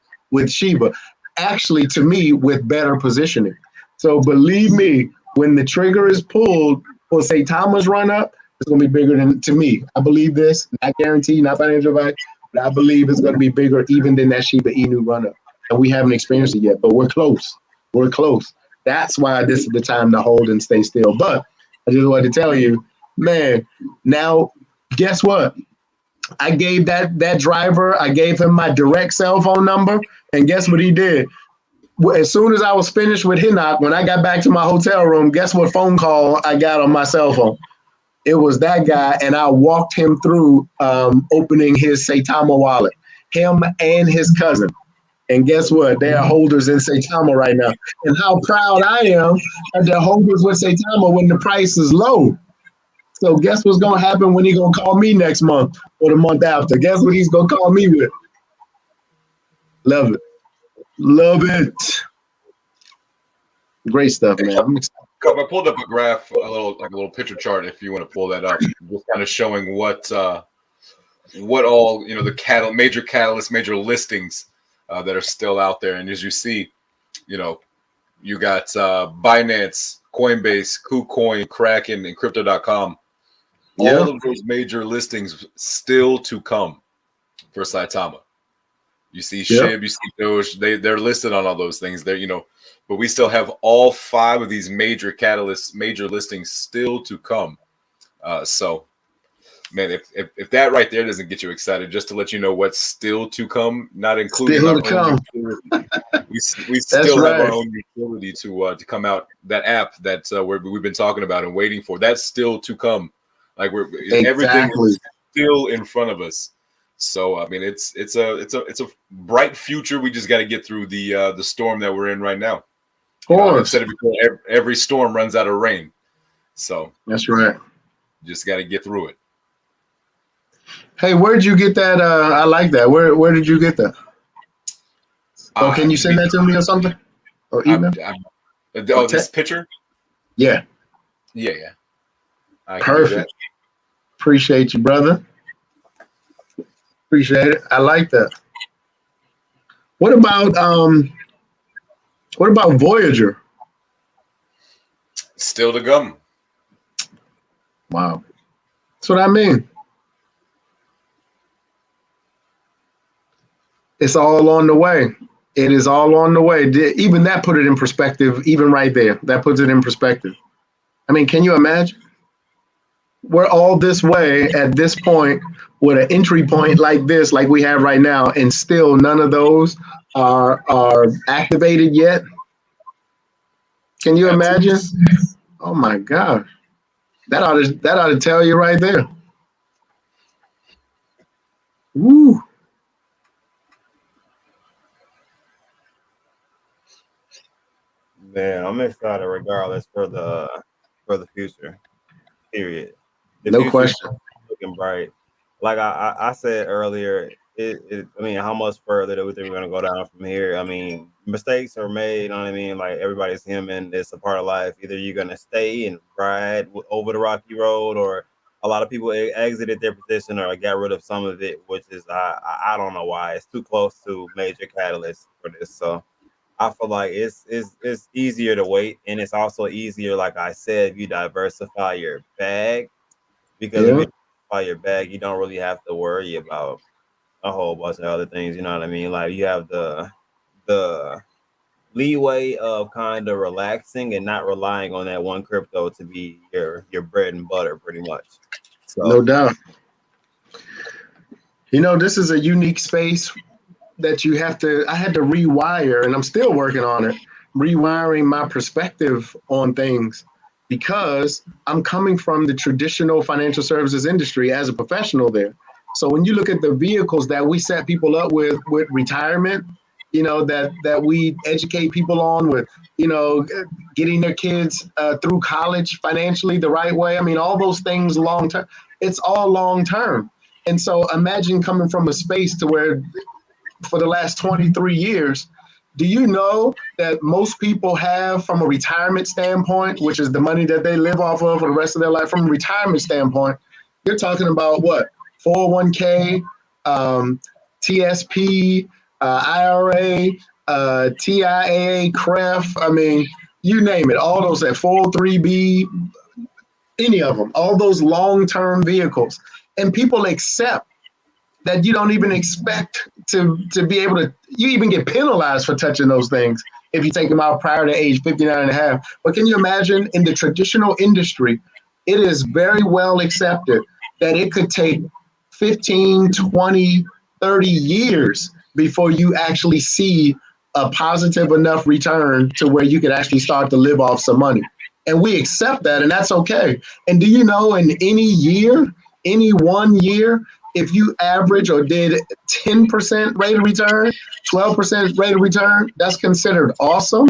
Shiba. Actually, to me, with better positioning. So believe me, when the trigger is pulled for Saitama's run up, it's going to be bigger than, to me. I believe this, not guaranteed, not financial advice, but I believe it's going to be bigger even than that Shiba Inu run up. And we haven't experienced it yet, but we're close. We're close. That's why this is the time to hold and stay still. But I just wanted to tell you, man, now guess what? I gave that driver, I gave him my direct cell phone number, and guess what he did? As soon as I was finished with Hinnock, when I got back to my hotel room, guess what phone call I got on my cell phone? It was that guy, and I walked him through opening his Saitama wallet, him and his cousin. And guess what? They are holders in Saitama right now. And how proud I am that they're holders with Saitama when the price is low. So guess what's going to happen when he's going to call me next month or the month after? Guess what he's going to call me with? Love it. Love it. Great stuff, man. I pulled up a graph, a little picture chart, if you want to pull that up, just kind of showing what all the major catalysts, major listings that are still out there. And as you see, you got Binance, Coinbase, KuCoin, Kraken, and Crypto.com. All of those major listings still to come for Saitama. You see SHIB, you see Doge, they're listed on all those things there, but we still have all 5 of these major catalysts, major listings still to come. So, man, if that right there doesn't get you excited, just to let you know what's still to come, not including our own utility. We still have our own utility to come out. That app that we've been talking about and waiting for, that's still to come. Like everything is still in front of us. So I mean, it's a bright future. We just got to get through the storm that we're in right now. I've said it before. Every storm runs out of rain, so that's right. Just got to get through it. Hey, where'd you get that? I like that. Where did you get that? Oh, can you send that to me or something? Or email? This picture? Yeah. Perfect. Appreciate you, brother. Appreciate it. I like that. What about Voyager? Still to come. Wow. That's what I mean. It's all on the way. It is all on the way. Even that put it in perspective, even right there. That puts it in perspective. I mean, can you imagine? We're all this way at this point with an entry point like this, like we have right now, and still none of those are activated yet. Can you imagine? Oh my God. That ought to tell you right there. Woo. Man, I'm excited regardless for the future. Period. The No future is question. looking bright. Like I said earlier, I mean, how much further do we think we're gonna go down from here? I mean, mistakes are made. You know what I mean? Like everybody's human. It's a part of life. Either you're gonna stay and ride over the rocky road, or a lot of people exited their position or got rid of some of it, which is I don't know why. It's too close to major catalysts for this. So I feel like it's easier to wait, and it's also easier, like I said, if you diversify your bag, because if Yeah. you diversify your bag, you don't really have to worry about a whole bunch of other things. You know what I mean? Like you have the leeway of kind of relaxing and not relying on that one crypto to be your bread and butter, pretty much. No So doubt. This is a unique space that I had to rewire, and I'm still working on it, rewiring my perspective on things because I'm coming from the traditional financial services industry as a professional there. So when you look at the vehicles that we set people up with retirement, that we educate people on with, getting their kids through college financially the right way. I mean, all those things long term, it's all long term. And so imagine coming from a space to where for the last 23 years, do you know that most people have, from a retirement standpoint, which is the money that they live off of for the rest of their life, from a retirement standpoint, you're talking about what? 401k, TSP, IRA, TIAA, CREF. I mean, you name it, all those at 403B, any of them, all those long-term vehicles. And people accept that you don't even expect to be able to, you even get penalized for touching those things if you take them out prior to age 59 and a half. But can you imagine in the traditional industry, it is very well accepted that it could take 15, 20, 30 years before you actually see a positive enough return to where you could actually start to live off some money. And we accept that, and that's okay. And do you know in any year, any 1 year, if you average or did 10% rate of return, 12% rate of return, that's considered awesome.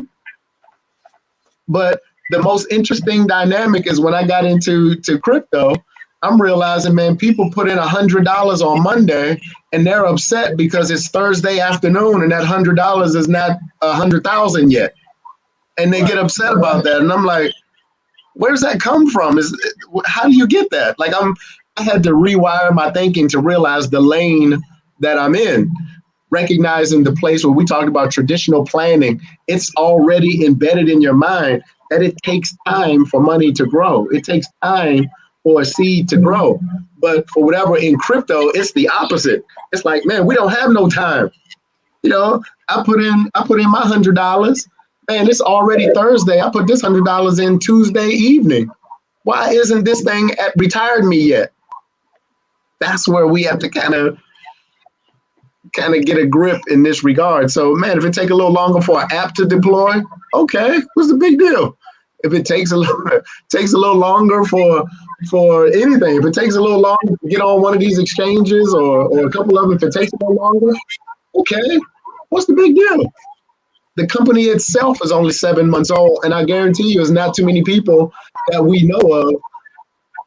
But the most interesting dynamic is when I got into crypto, I'm realizing, man, people put in $100 on Monday and they're upset because it's Thursday afternoon and that $100 is not 100,000 yet. And they get upset about that. And I'm like, where's that come from? How do you get that? Like I had to rewire my thinking to realize the lane that I'm in, recognizing the place where we talked about traditional planning. It's already embedded in your mind that it takes time for money to grow. It takes time for a seed to grow. But for whatever in crypto, it's the opposite. It's like, man, we don't have no time. I put in my $100. Man, it's already Thursday. I put this $100 in Tuesday evening. Why isn't this thing retired me yet? That's where we have to kind of get a grip in this regard. So, man, if it takes a little longer for an app to deploy, okay, what's the big deal? If it takes a little longer for anything, if it takes a little longer to get on one of these exchanges or a couple of them, if it takes a little longer, okay, what's the big deal? The company itself is only 7 months old, and I guarantee you, there's not too many people that we know of,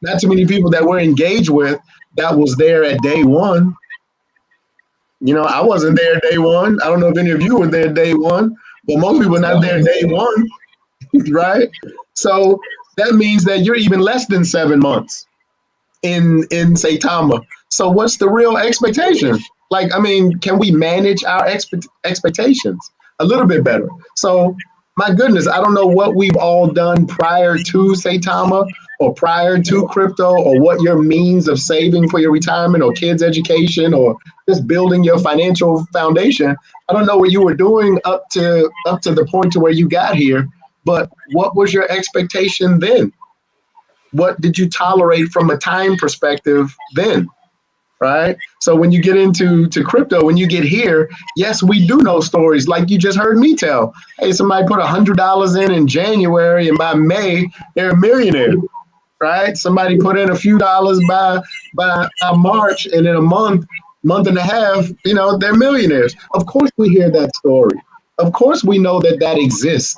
not too many people that we're engaged with that was there at day one. I wasn't there day one. I don't know if any of you were there day one, but most people are not there day one, right? So that means that you're even less than 7 months in Saitama. So what's the real expectation? Like, I mean, can we manage our expectations a little bit better? So my goodness, I don't know what we've all done prior to Saitama or prior to crypto, or what your means of saving for your retirement or kids' education or just building your financial foundation. I don't know what you were doing up to the point to where you got here, but what was your expectation then? What did you tolerate from a time perspective then? Right? So when you get into crypto, when you get here, yes, we do know stories like you just heard me tell. Hey, somebody put $100 in January, and by May, they're a millionaire, right? Somebody put in a few dollars by March, and in a month and a half, they're millionaires. Of course we hear that story. Of course we know that exists.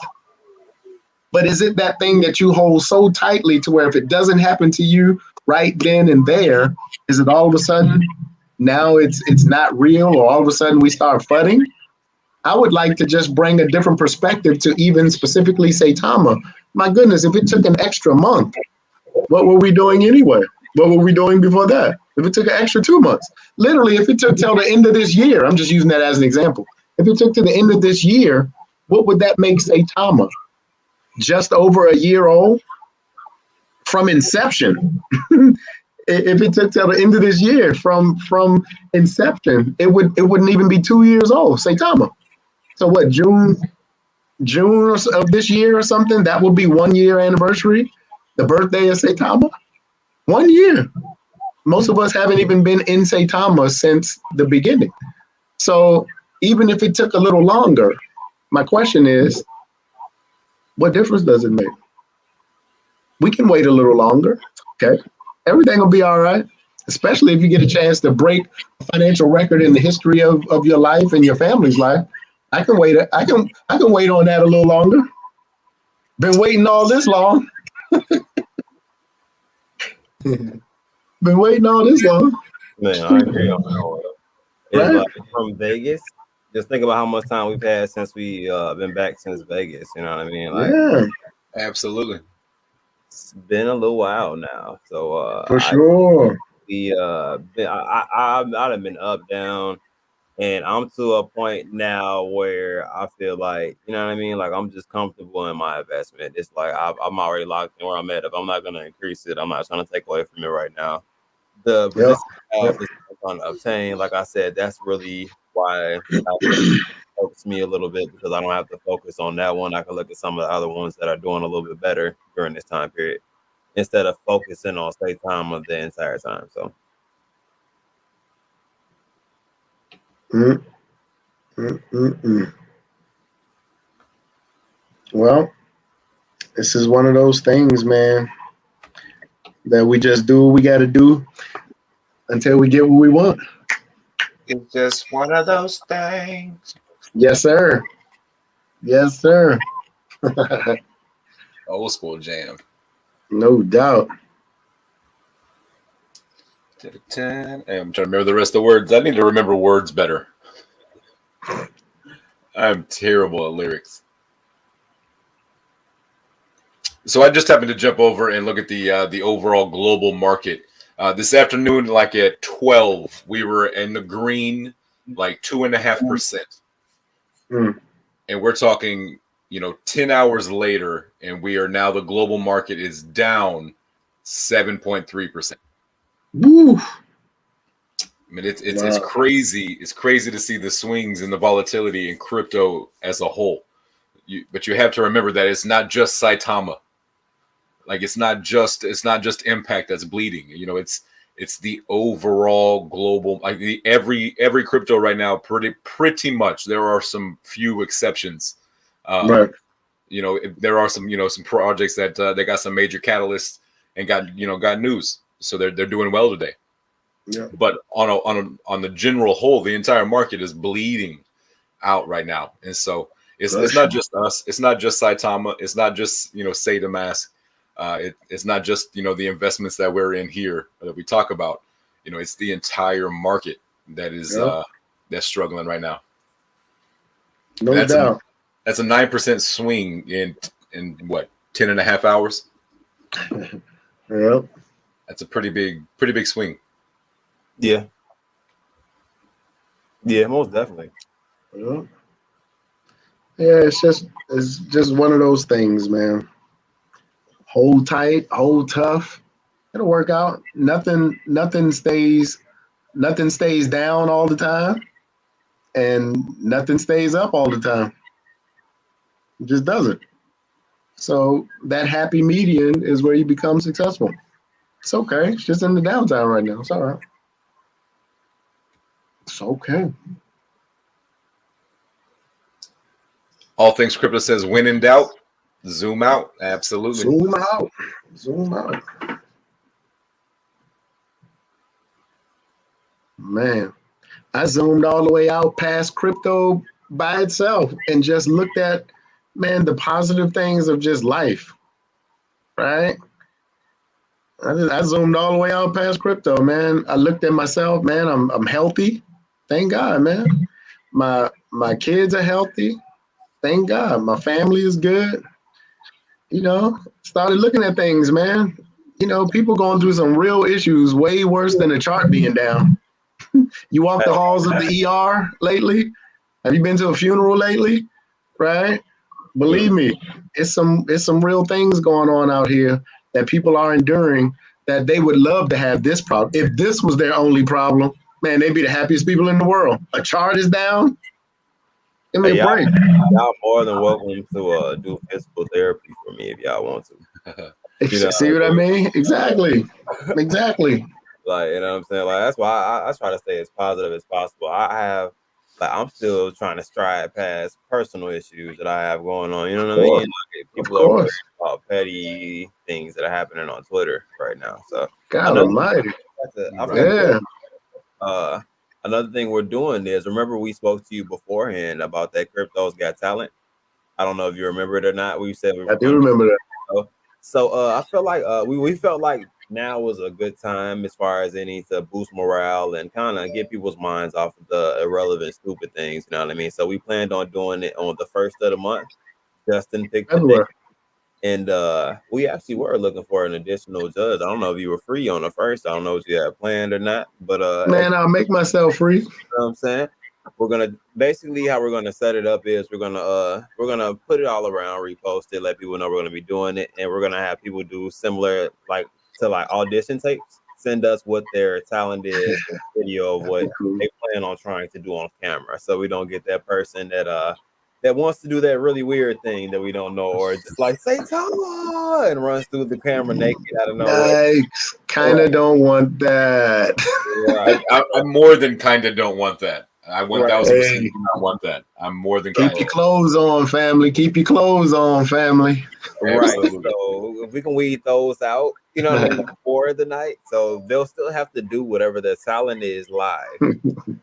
But is it that thing that you hold so tightly to where if it doesn't happen to you right then and there, is it all of a sudden now it's not real, or all of a sudden we start fudding? I would like to just bring a different perspective to even specifically Saitama. My goodness, if it took an extra month, what were we doing anyway? What were we doing before that? If it took an extra 2 months, literally, if it took till the end of this year, I'm just using that as an example. If it took to the end of this year, what would that make Saitama? Just over a year old from inception. If it took till the end of this year from inception, it wouldn't even be 2 years old. Saitama. So what? June of this year or something? That would be 1 year anniversary. The birthday of Saitama. 1 year. Most of us haven't even been in Saitama since the beginning. So even if it took a little longer, my question is, what difference does it make? We can wait a little longer. Okay. Everything will be all right, especially if you get a chance to break a financial record in the history of your life and your family's life. I can wait. I can wait on that a little longer. Been waiting all this long. Been waiting all this long. Man, I agree on that one. It's Right. like from Vegas. Just think about how much time we've had since we been back since Vegas. You know what I mean? Like Yeah, Absolutely. it's been a little while now. So for sure. I'd have been up, down, and I'm to a point now where I feel like, you know what I mean? Like I'm just comfortable in my investment. It's like I'm already locked in where I'm at. If I'm not gonna increase it, I'm not trying to take away from it right now. The Yep. position I Yep. have is trying to obtain, like I said, that's really why helps me a little bit, because I don't have to focus on that one. I can look at some of the other ones that are doing a little bit better during this time period instead of focusing on state time of the entire time. So Mm, mm, mm, mm. Well, this is one of those things, man, that we just do what we got to do until we get what we want. It's just one of those things. Yes, sir. Yes, sir. Old school jam. No doubt. Hey, I'm trying to remember the rest of the words. I need to remember words better. I'm terrible at lyrics. So I just happened to jump over and look at the overall global market. This afternoon, like at 12, we were in the green, like 2.5%. Mm. And we're talking, 10 hours later, and we are now, the global market is down 7.3%. Woo. I mean, it's crazy. It's crazy to see the swings and the volatility in crypto as a whole. But you have to remember that it's not just Saitama. Like it's not just Impact that's bleeding. It's the overall global. Like every crypto right now, pretty much. There are some few exceptions. Right. There are some projects that they got some major catalysts and got news, so they're doing well today. Yeah. But on the general whole, the entire market is bleeding out right now, and so it's not just us. It's not just Saitama. It's not just SaitaMask. It's not just the investments that we're in here that we talk about. It's the entire market that is that's struggling right now. No doubt. That's a 9% swing in what 10.5 hours. Yep. That's a pretty big swing. yeah, most definitely. Yeah. Yeah, it's just one of those things, man. Hold tight, hold tough. It'll work out. Nothing stays down all the time, and nothing stays up all the time. It just doesn't. So that happy median is where you become successful. It's okay. It's just in the downtime right now. It's all right. It's okay. All Things Crypto says, when in doubt, zoom out. Absolutely. Zoom out. Zoom out. Man, I zoomed all the way out past crypto by itself and just looked at man, the positive things of just life, right? I zoomed all the way out past crypto, man. I looked at myself, man. I'm healthy. Thank God, man. My kids are healthy. Thank God. My family is good. Started looking at things, man. People going through some real issues, way worse than the chart being down. You walk the halls of the ER lately? Have you been to a funeral lately? Right? Believe me, it's some real things going on out here that people are enduring that they would love to have this problem. If this was their only problem, man, they'd be the happiest people in the world. A chart is down. Give me Hey, a break. y'all more than welcome to do physical therapy for me if y'all want to. You know, See what I mean? Exactly. Exactly. like you know what I'm saying. Like that's why I try to stay as positive as possible. I'm still trying to stride past personal issues that I have going on. You know Of what I mean? course. Like, Of people are worried course. about petty things that are happening on Twitter right now. So God another almighty. I forgot to Right. Yeah. uh another thing we're doing is remember we spoke to you beforehand about that Crypto's Got Talent. I don't know if you remember it or not. We said we I were do going to remember that. do so. I felt like we felt like now was a good time as far as any to boost morale and kind of get people's minds off of the irrelevant, stupid things. You know what I mean? So we planned on doing it on the first of the month. Justin picked the day, Everywhere. and we actually were looking for an additional judge. I don't know if you were free on the first. I don't know what you had planned or not, but if Man, I'll make myself free. know what I'm saying? We're gonna basically how we're gonna set it up is we're gonna put it all around, repost it, let people know we're gonna be doing it, and we're gonna have people do similar like audition tapes, send us what their talent is, a video of That'd be what cool. they plan on trying to do on camera. So we don't get that person that wants to do that really weird thing that we don't know, or just like say Tala and runs through the camera naked out of nowhere. Yikes. Kind Right, of don't want that. right, I more than kind of don't want that. I right. 1000% Hey, do not want that. I'm more than keep kind your of. clothes on, family. Keep your clothes on, family. Right. Absolutely. So if we can weed those out, you know what I mean, before the night. So they'll still have to do whatever their talent is live.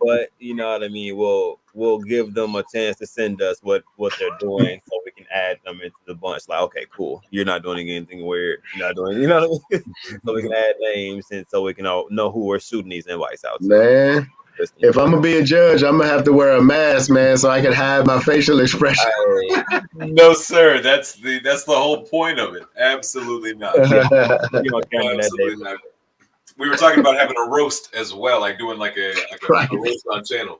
But you know what I mean, we'll give them a chance to send us what they're doing so we can add them into the bunch. Like, okay, cool. You're not doing anything weird. You're not doing you know what I mean? So we can add names and so we can all know who we're shooting these invites out to. Man, Just if I'm enjoy. gonna be a judge, I'm gonna have to wear a mask, man, so I can hide my facial expression. Hey, No, sir. That's the whole point of it. Absolutely not. yeah, be on camera that day. Absolutely not. We were talking about having a roast as well, like doing like a Right. roast on channel,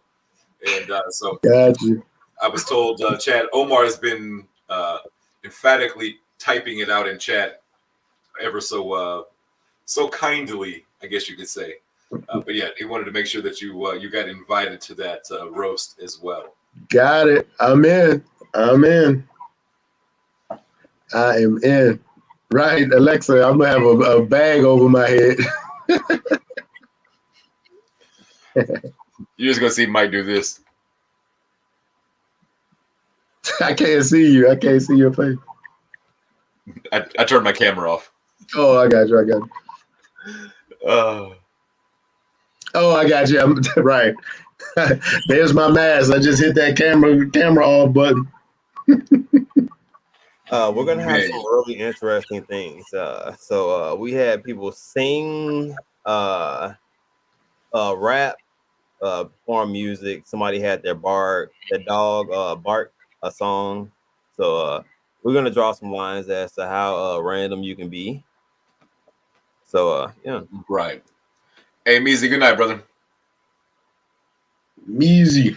and so Got you. I was told Chad Omar has been emphatically typing it out in chat ever so kindly, I guess you could say. But yeah, he wanted to make sure that you got invited to that roast as well. Got it. I'm in. I'm in. I am in. Right, Alexa, I'm gonna have a bag over my head. You're just gonna see Mike do this. I can't see you. I can't see your face. I turned my camera off. Oh, I got you. I got you. Uh, Oh, I got you. I'm right. There's my mask. I just hit that camera off button. We're gonna have man, some really interesting things. So we had people sing, rap, perform music. Somebody had their dog, bark a song. So we're gonna draw some lines as to how random you can be. So yeah, right. Hey, Meezy, good night, brother. Easy.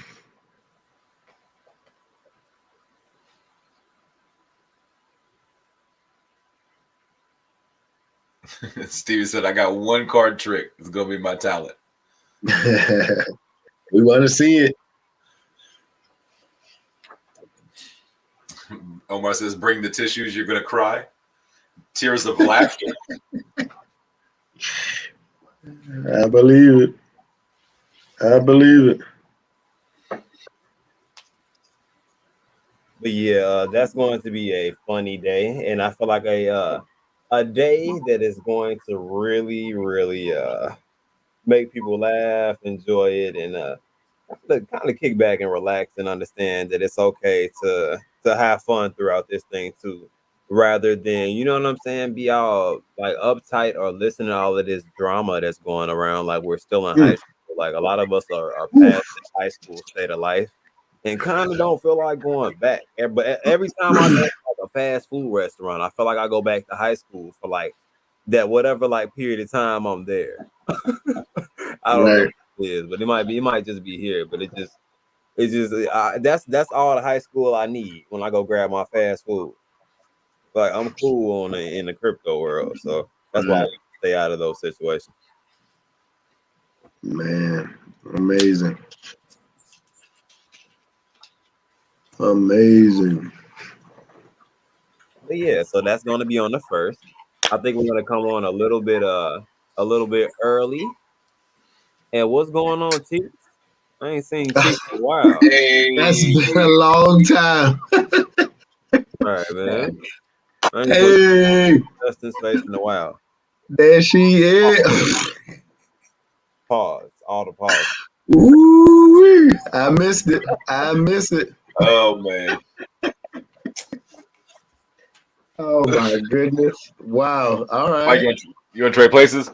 Stevie said, I got one card trick. It's going to be my talent. We want to see it. Omar says, bring the tissues. You're going to cry. Tears of laughter. I believe it. I believe it. but yeah, that's going to be a funny day, and I feel like a day that is going to really, really make people laugh, enjoy it, and kind of kick back and relax and understand that it's okay to have fun throughout this thing too, rather than, you know what I'm saying, be all like uptight or listen to all of this drama that's going around. Like we're still in high Mm. school. Like a lot of us are Ooh, past the high school state of life and kind of don't feel like going back. But every time I go to like a fast food restaurant, I feel like I go back to high school for like that whatever like period of time I'm there. I don't know right. what it is, but it might just be here. But it's just that's all the high school I need when I go grab my fast food. Like I'm cool on in the crypto world, so that's why I Right. stay out of those situations. Man, amazing. Amazing. But yeah, so that's gonna be on the first. I think we're gonna come on a little bit early. And what's going on, Cheeks? I ain't seen Cheeks in a while. That's Hey, been a long time. All right, man. I ain't put Hey, Justin's face in a while. there she is. Pause. All the pause. Ooh, I missed it. I miss it. oh man, Oh my goodness. Wow. All Mike, right. you want to trade places?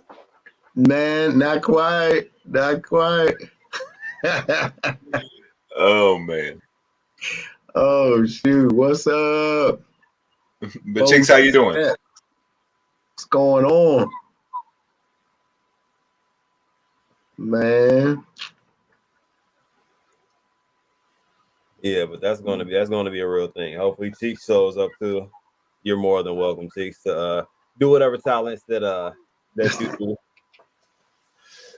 Man, not quite. Not quite. Oh man, Oh shoot. What's up? but Chinks, how you doing? What's going on? Man. Yeah, but that's gonna be a real thing. Hopefully Cheeks shows up too. You're more than welcome, Cheeks, to do whatever talents that you do.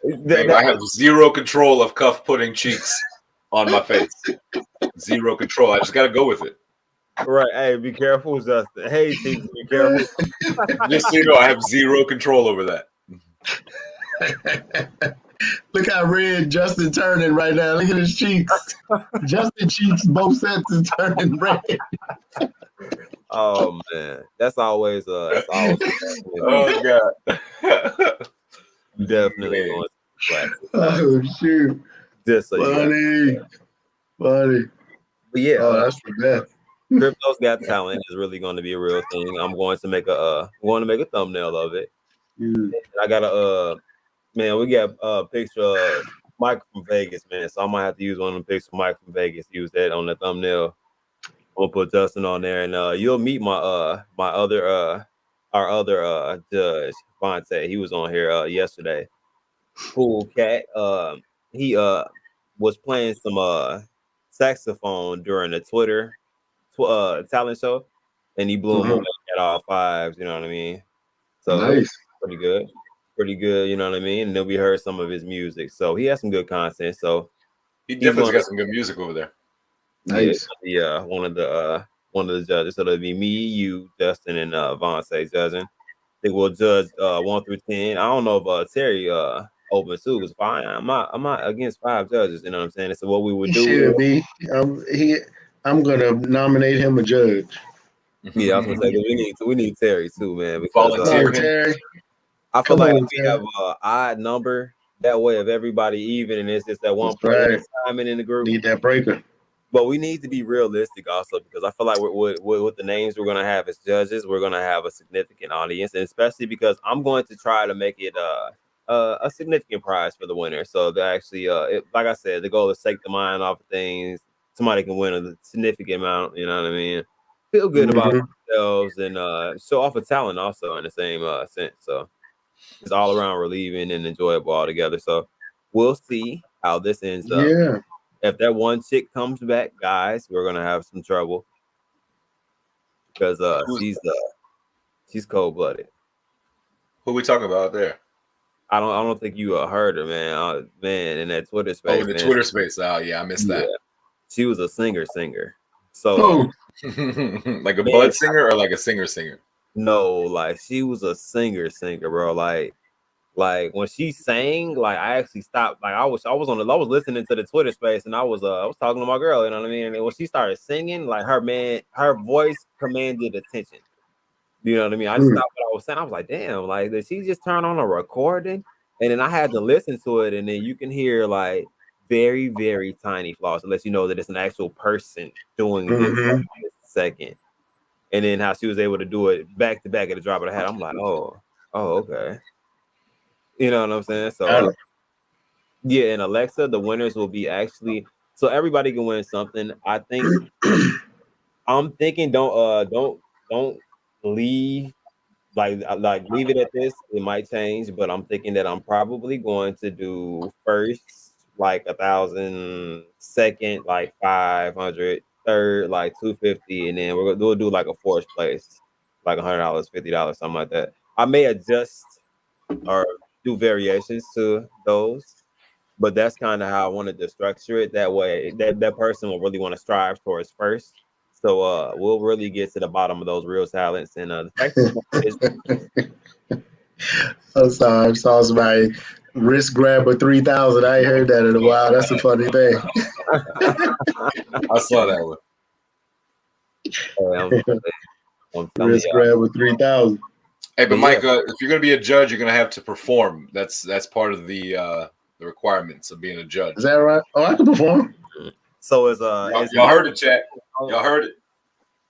Man, I have zero control of Cuff putting cheeks on my face. Zero control. I just got to go with it. Right. Hey, be careful, Justin. Hey, Cheeks, be careful. Just so you know, I have zero control over that. Look how red Justin turning right now. Look at his cheeks. Justin cheeks, both sets is turning red. Oh man, that's always Oh god. definitely Man. going to classic. Oh shoot. Just so you guys. Funny. Funny. But yeah, Oh, that's the best. Crypto's Got Talent is really going to be a real thing. I'm going to make a thumbnail of it. Mm. I got man, we got a picture of Mike from Vegas, man. So I might have to use one of them pictures of Mike from Vegas. Use that on the thumbnail. We'll put Justin on there, and you'll meet my other our other judge, Vontae. He was on here yesterday. Cool cat. He was playing some saxophone during the Twitter talent show, and he blew him away at all fives. You know what I mean? So it was Nice. pretty good, pretty good. You know what I mean? And then we heard some of his music, so he has some good content. So He definitely got some good music over there. Nice. yeah, one of the judges. So it'll be me, you, Justin, and Vontae judging. I think we'll judge 1 through 10. I don't know if Terry open too, because I'm not against 5 judges. You know what I'm saying? So what we would He do should is, be. I'm gonna nominate him a judge. yeah, I was gonna say 'cause we need Terry too, man, because Come Volunteer on, him. Terry. I feel Come like on, if we Terry. have an odd number that way of everybody even, and it's just that one That's right. Simon in the group. Need that breaker. But we need to be realistic also, because I feel like with the names we're gonna have as judges, we're gonna have a significant audience, and especially because I'm going to try to make it a significant prize for the winner. So they actually, like I said, the goal is to take the mind off of things. Somebody can win a significant amount. You know what I mean? Feel good about themselves and show off a talent also in the same sense. So it's all around relieving and enjoyable all together. So we'll see how this ends up. Yeah. If that one chick comes back, guys, we're gonna have some trouble because she's cold blooded. Who we talking about there? I don't think you heard her, man. Man, in that Twitter space. Oh, in the man, Twitter space. Oh yeah, I missed that. She was a singer. So Oh, Like a Man, bud singer or like a singer? no, like she was a singer, bro. Like when she sang, like I actually stopped. Like I was listening to the Twitter space, and I was talking to my girl. You know what I mean? And when she started singing, like her voice commanded attention. You know what I mean? I just stopped what I was saying. I was like, damn, like did she just turn on a recording? And then I had to listen to it, and then you can hear like very, very tiny flaws to let you know that it's an actual person doing this second, and then how she was able to do it back to back at the drop of the hat. I'm like, oh, okay. You know what I'm saying? So yeah, and Alexa, the winners will be actually so everybody can win something. I think I'm thinking don't leave like leave it at this. It might change, but I'm thinking that I'm probably going to do first like 1,000, second like 500, third like 250, and then we'll do like a fourth place, like $100, $50, something like that. I may adjust or do variations to those, but that's kind of how I wanted to structure it. That way, that person will really want to strive towards first. So we'll really get to the bottom of those real talents. And the fact is, I'm sorry. I saw somebody wrist grabber 3,000. I ain't heard that in a while. That's a funny thing. I saw that one. I'm telling Wrist you, grabber 3,000. Hey, but But Mike, yeah. if you're gonna be a judge, you're gonna have to perform. That's part of the requirements of being a judge. Is that right? Oh, I can perform. So as Y'all heard it, chat. Y'all heard it.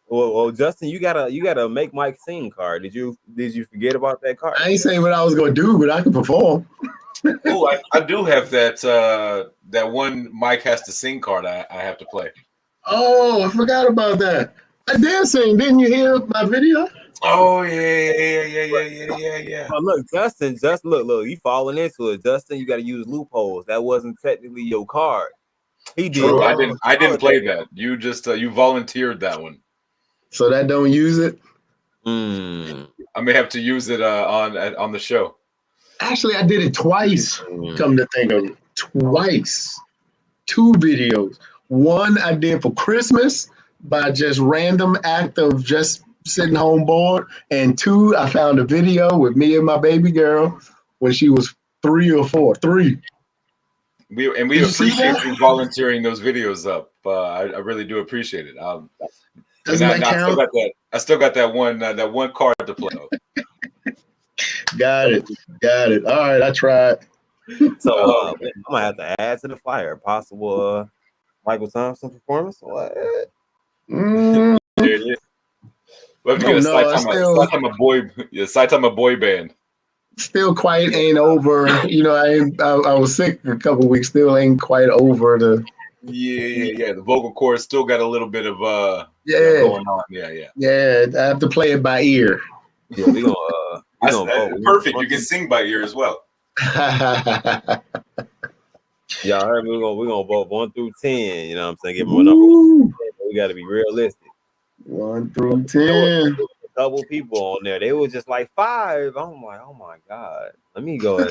Well, Justin, you gotta make Mike sing card. Did you forget about that card? I ain't saying what I was gonna do, but I can perform. Oh, I do have that one Mike has to sing card. I have to play. Oh, I forgot about that. I did sing. Didn't you hear my video? Oh yeah. Oh, look, Justin, just look, you falling into it. Justin, you gotta use loopholes. That wasn't technically your card. He did. True. I didn't play that. You just you volunteered that one. So that don't use it. I may have to use it on the show. Actually, I did it twice. Come to think of it, twice. 2 videos. One I did for Christmas by just random act of just sitting home bored, and 2 I found a video with me and my baby girl when she was 3 or 4. 3. We Did you see appreciate that? you volunteering those videos up. I really do appreciate it. Doesn't that count? I still got that one card to play. Got it. All right, I tried. So I'm gonna have to add to the flyer possible Michael Thompson performance. What? Mm, There it is. We have to get a Saitama boy band. Still quite ain't over. You know, I was sick for a couple of weeks. Still ain't quite over the. Yeah. The vocal cords still got a little bit of going on. Yeah. Yeah, I have to play it by ear. Yeah, we gonna vote. Perfect. You can sing by ear as well. Y'all heard me? We're gonna vote 1 through 10. You know what I'm saying? Give them a number. We got to be realistic. 1 through 10. A couple people on there. They were just like 5. I'm like, oh my god. Let me go ahead.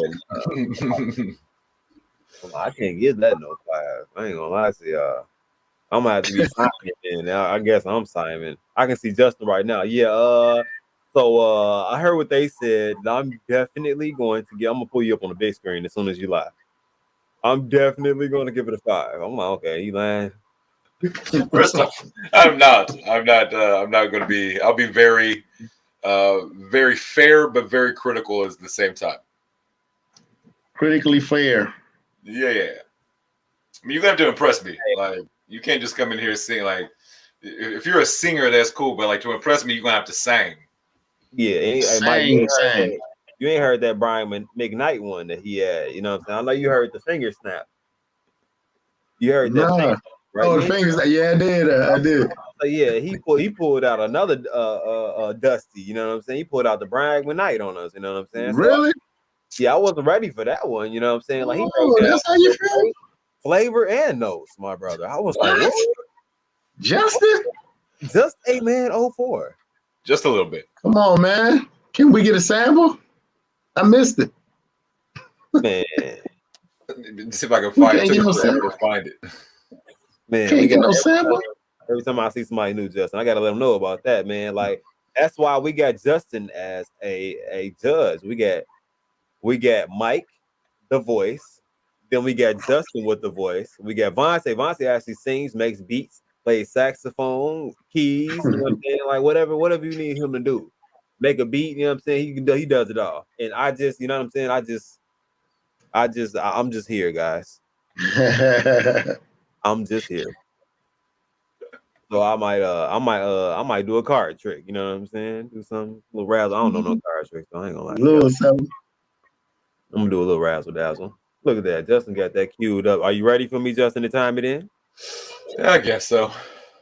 I can't get that no 5. I ain't gonna lie to y'all. I'm gonna have to be Simon. And I guess I'm Simon. I can see Justin right now. Yeah. So I heard what they said. I'm definitely going to I'm gonna pull you up on the big screen as soon as you lie. I'm definitely going to give it a 5. I'm like, okay, he lying. First off, I'm not going to be. I'll be very, very fair, but very critical at the same time. Critically fair. Yeah. I mean, you have to impress me. Like, you can't just come in here and sing. Like, if you're a singer, that's cool. But like to impress me, you're gonna have to sing. Yeah, Sing. You ain't heard that Brian McKnight one that he had. You know what I'm saying? I know you heard the finger snap. You heard that? Nah. Right? Oh, the fingers. Yeah, I did. So yeah, he pulled out another Dusty. You know what I'm saying? He pulled out the Brian McKnight on us. You know what I'm saying? Really? So, yeah, I wasn't ready for that one. You know what I'm saying? Like that's how you feel. Flavor and notes, my brother. I was like, what? Justin? Just 8man04. Just a little bit. Come on, man. Can we get a sample? I missed it. Man. See if I can find it. Man, can't get no sample. Every time I see somebody new, Justin, I gotta let them know about that, man. Like that's why we got Justin as a judge. We got Mike, the voice. Then we got Justin with the voice. We got Vontae. Vontae actually sings, makes beats, plays saxophone, keys, you know what I'm saying? Like whatever you need him to do. Make a beat, you know what I'm saying? He does it all. And I just, you know what I'm saying? I'm just here, guys. I'm just here. So I might do a card trick. You know what I'm saying? Do some little razzle. I don't know no card tricks, so I ain't gonna lie to you. Little something. I'm gonna do a little razzle dazzle. Look at that. Justin got that queued up. Are you ready for me, Justin, to time it in? I guess so.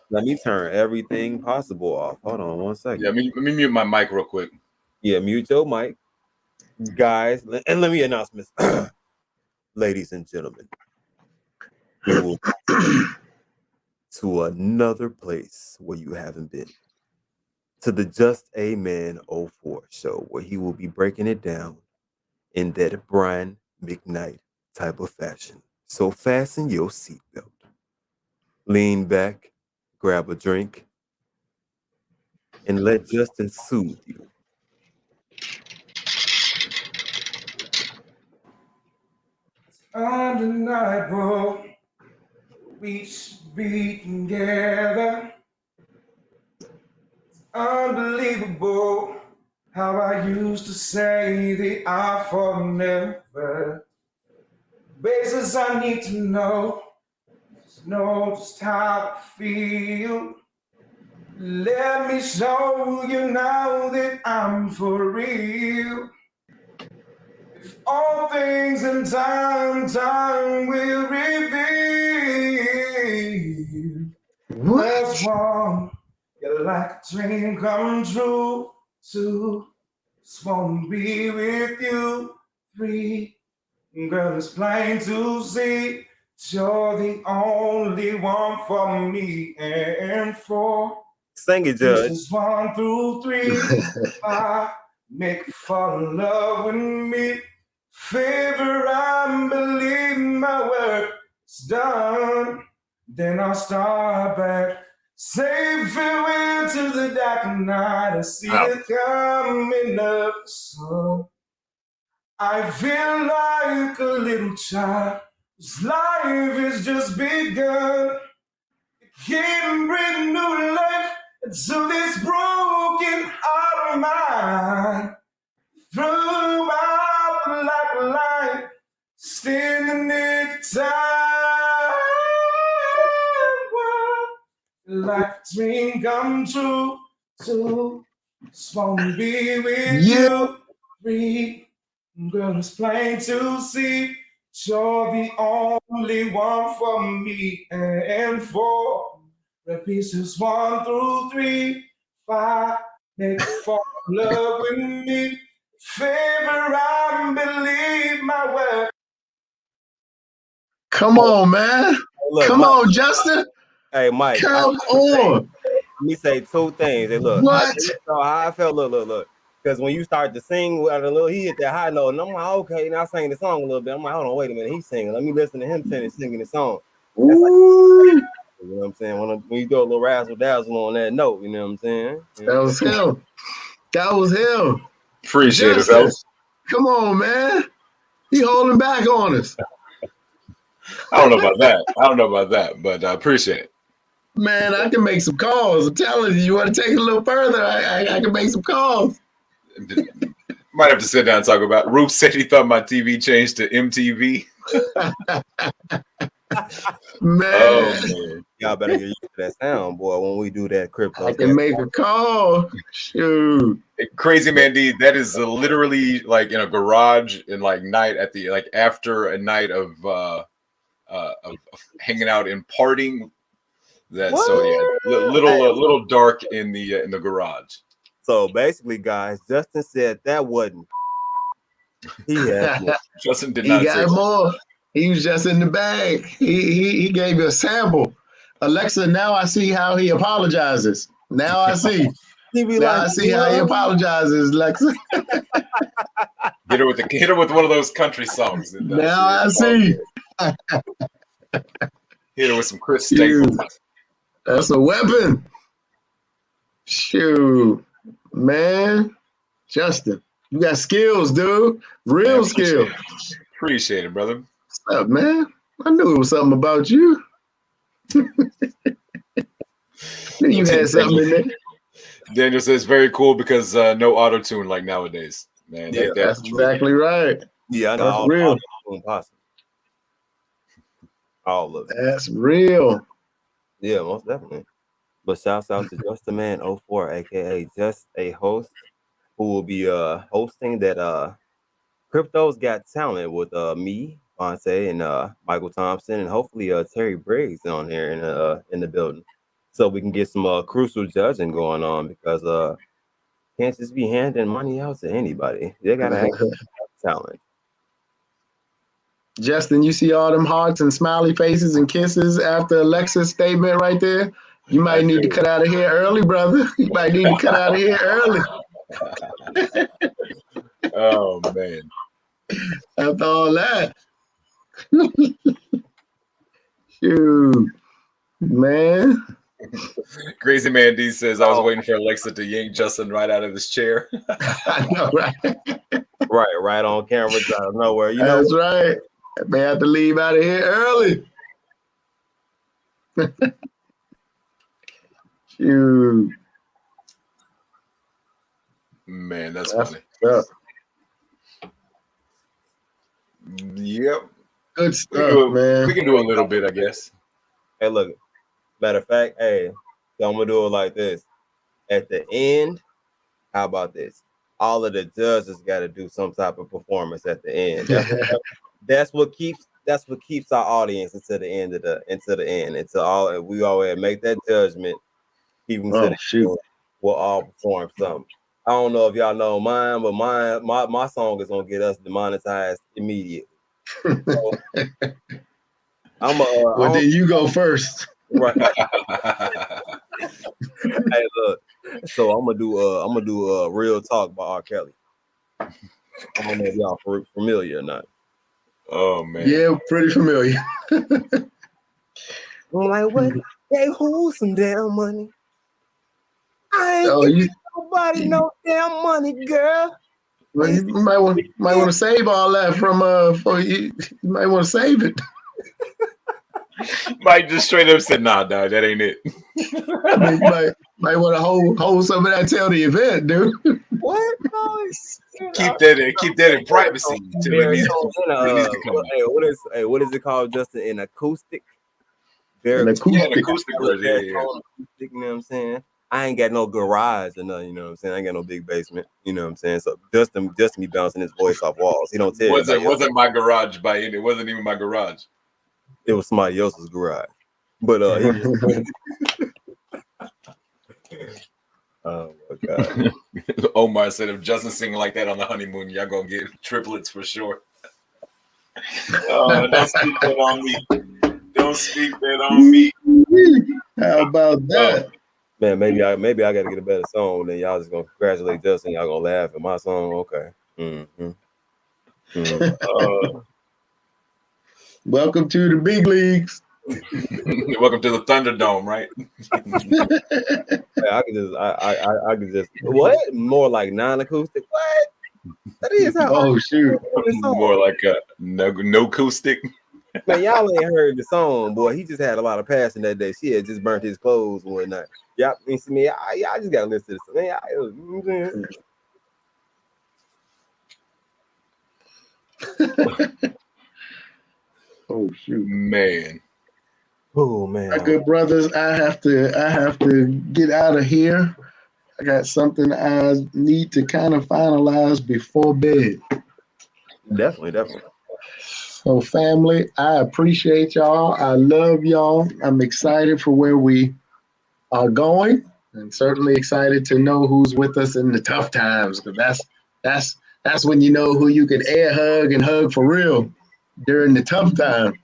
Let me turn everything possible off. Hold on one second. Yeah, let me mute my mic real quick. Yeah, mute your mic. Guys, and let me announce this. Ladies and gentlemen, we will to another place where you haven't been. To the Just Amen 04 show, where he will be breaking it down in that Brian McKnight type of fashion. So fasten your seatbelt. Lean back, grab a drink, and let Justin soothe you. Undeniable, we should be together. It's unbelievable how I used to say the I for never. Basis I need to know just how I feel. Let me show you now that I'm for real. If all things in time will reveal. That's one, you're like a dream come true. 2, just wanna be with you. 3, girl, it's plain to see you're the only one for me. And 4, Sing it, Judge. this is 1 through 3. 5, make you fall in love with me. Favor, I believe my work is done. Then I'll start back. Say farewell to the dark night. I see the coming of the sun. I feel like a little child whose life has just begun. It can bring new life into this broken heart of mine. Throughout the light, standing in time, like a dream come true. 2, just wanna be with you. 3, girl, it's plain to see you're the only one for me. And 4, the pieces 1 through 3. 5, make you fall in love with me. Favor, I believe my word. Come on, man. Look, Come Mike, on, Justin. hey, Mike. Come on. Let me say 2 things. And look, What? how I felt. Look. Because when you start to sing with a little, he hit that high note, and I'm like, okay, now I sang the song a little bit. I'm like, hold on, wait a minute, he's singing. Let me listen to him finish singing the song. That's like, you know what I'm saying? When you do a little razzle dazzle on that note, you know what I'm saying? That was him. That was him. Appreciate Justin, it, fellas. come on, man. He holding back on us. I don't know about that, but I appreciate it. Man, I can make some calls. I'm telling you, you want to take it a little further, I can make some calls. Might have to sit down and talk about. Roof said he thought my TV changed to MTV. Man, Oh man, Y'all better get used to that sound, boy, when we do that crypto. I can make a call. Shoot. Crazy Man D. That is literally like in a garage in like night at the like after a night of hanging out and partying. That What? so yeah, little dark in the garage. So basically, guys, Justin said that wasn't. He had more. Justin did He not say got that. more. He was just in the bag. He gave you a sample. Alexa, now I see how he apologizes. Now I see. He be Now like, I see how he apologizes, Alexa. Hit her with one of those country songs. And, Now I see. Hit her with some Chris Shoot. Staples. That's a weapon. Shoot. Man. Justin, you got skills, dude. Real skills. Appreciate it, brother. What's up, man? I knew it was something about you. Knew you had something in there. Daniel says very cool because no auto tune like nowadays. Man, Yeah, That's exactly right. yeah, I know. That's All, real. all possible. All of it. That's real. Yeah, most definitely. But shouts out to Just the Man 04, aka Just a Host, who will be hosting that Crypto's Got Talent with me, Fonte, and Michael Thompson, and hopefully Terry Briggs on here in the building, so we can get some crucial judging going on because can't just be handing money out to anybody. They gotta have talent. Justin, you see all them hearts and smiley faces and kisses after Alexa's statement right there? You might need to cut out of here early, brother. You might need to cut out of here early. Oh man. After all that. Shoot. Man. Crazy Man D says I was waiting for Alexa to yank Justin right out of his chair. I know, right? Right on camera, out of nowhere. You know, that's right. I may have to leave out of here early. Shoot. Man, that's funny. Stuff. Yep. Good stuff, man. We can do a little bit, I guess. Hey, look. Matter of fact, hey, so I'm gonna do it like this. At the end, how about this? All of the judges got to do some type of performance at the end. That's what keeps our audience until the end until all we always make that judgment. Even to the end, we'll all perform something. I don't know if y'all know mine, but my song is gonna get us demonetized immediately. So, well, then you go first. Right. Hey, look. So I'm gonna do Real Talk by R. Kelly. I don't know if y'all familiar or not. Oh man. Yeah, pretty familiar. I'm like, what? They hold some damn money. I ain't giving nobody no damn money, girl. Well, you might want to save all that from for you. You might want to save it. Mike just straight up said, "Nah, dog, that ain't it." might want to hold some of that till the event, dude. What? Keep that in privacy. What is it called, Justin? An acoustic? An acoustic version. Yeah. You know what I'm saying? I ain't got no garage or nothing, you know what I'm saying? I ain't got no big basement, you know what I'm saying? So Justin be bouncing his voice off walls. He don't tell you. It wasn't my garage it wasn't even my garage. It was somebody else's garage. But oh my God. Omar said if Justin singing like that on the honeymoon, y'all gonna get triplets for sure. Don't speak that on me. Don't speak that on me. How about that? Man, maybe I gotta get a better song. Then y'all just gonna congratulate Justin. Y'all gonna laugh at my song. Okay. Welcome to the big leagues. Welcome to the Thunderdome, right? I could just what? More like non-acoustic. What? That is how. Shoot. More like a no acoustic. Man, y'all ain't heard the song, boy. He just had a lot of passion that day. She had just burnt his clothes and whatnot. Y'all, I just gotta listen to this. Man, oh shoot, man. Oh man. My good brothers, I have to get out of here. I got something I need to kind of finalize before bed. Definitely. So family, I appreciate y'all. I love y'all. I'm excited for where we are going, and certainly excited to know who's with us in the tough times, because that's when you know who you can air hug and hug for real during the tough times.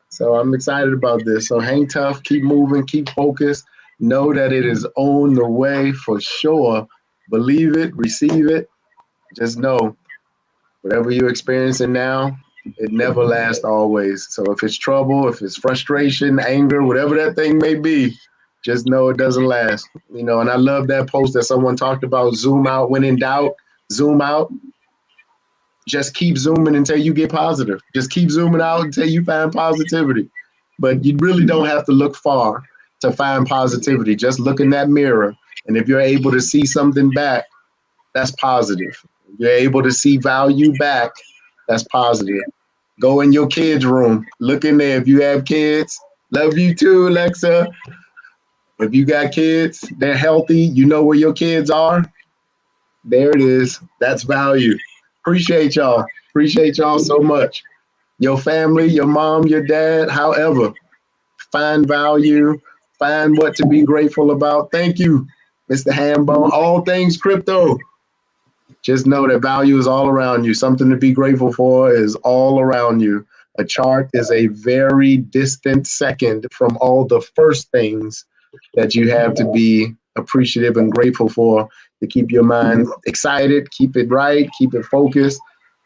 So I'm excited about this. So hang tough, keep moving, keep focused. Know that it is on the way for sure. Believe it, receive it. Just know whatever you're experiencing now, it never lasts always. So if it's trouble, if it's frustration, anger, whatever that thing may be, just know it doesn't last. You know, and I love that post that someone talked about, zoom out when in doubt, zoom out. Just keep zooming until you get positive. Just keep zooming out until you find positivity. But you really don't have to look far to find positivity. Just look in that mirror. And if you're able to see something back, that's positive. If you're able to see value back, that's positive. Go in your kids' room. Look in there if you have kids. Love you too, Alexa. If you got kids, they're healthy, you know where your kids are. There it is. That's value. Appreciate y'all. Appreciate y'all so much. Your family, your mom, your dad, however, find value, find what to be grateful about. Thank you, Mr. Hambone. All things crypto. Just know that value is all around you. Something to be grateful for is all around you. A chart is a very distant second from all the first things that you have to be appreciative and grateful for to keep your mind excited, keep it right, keep it focused,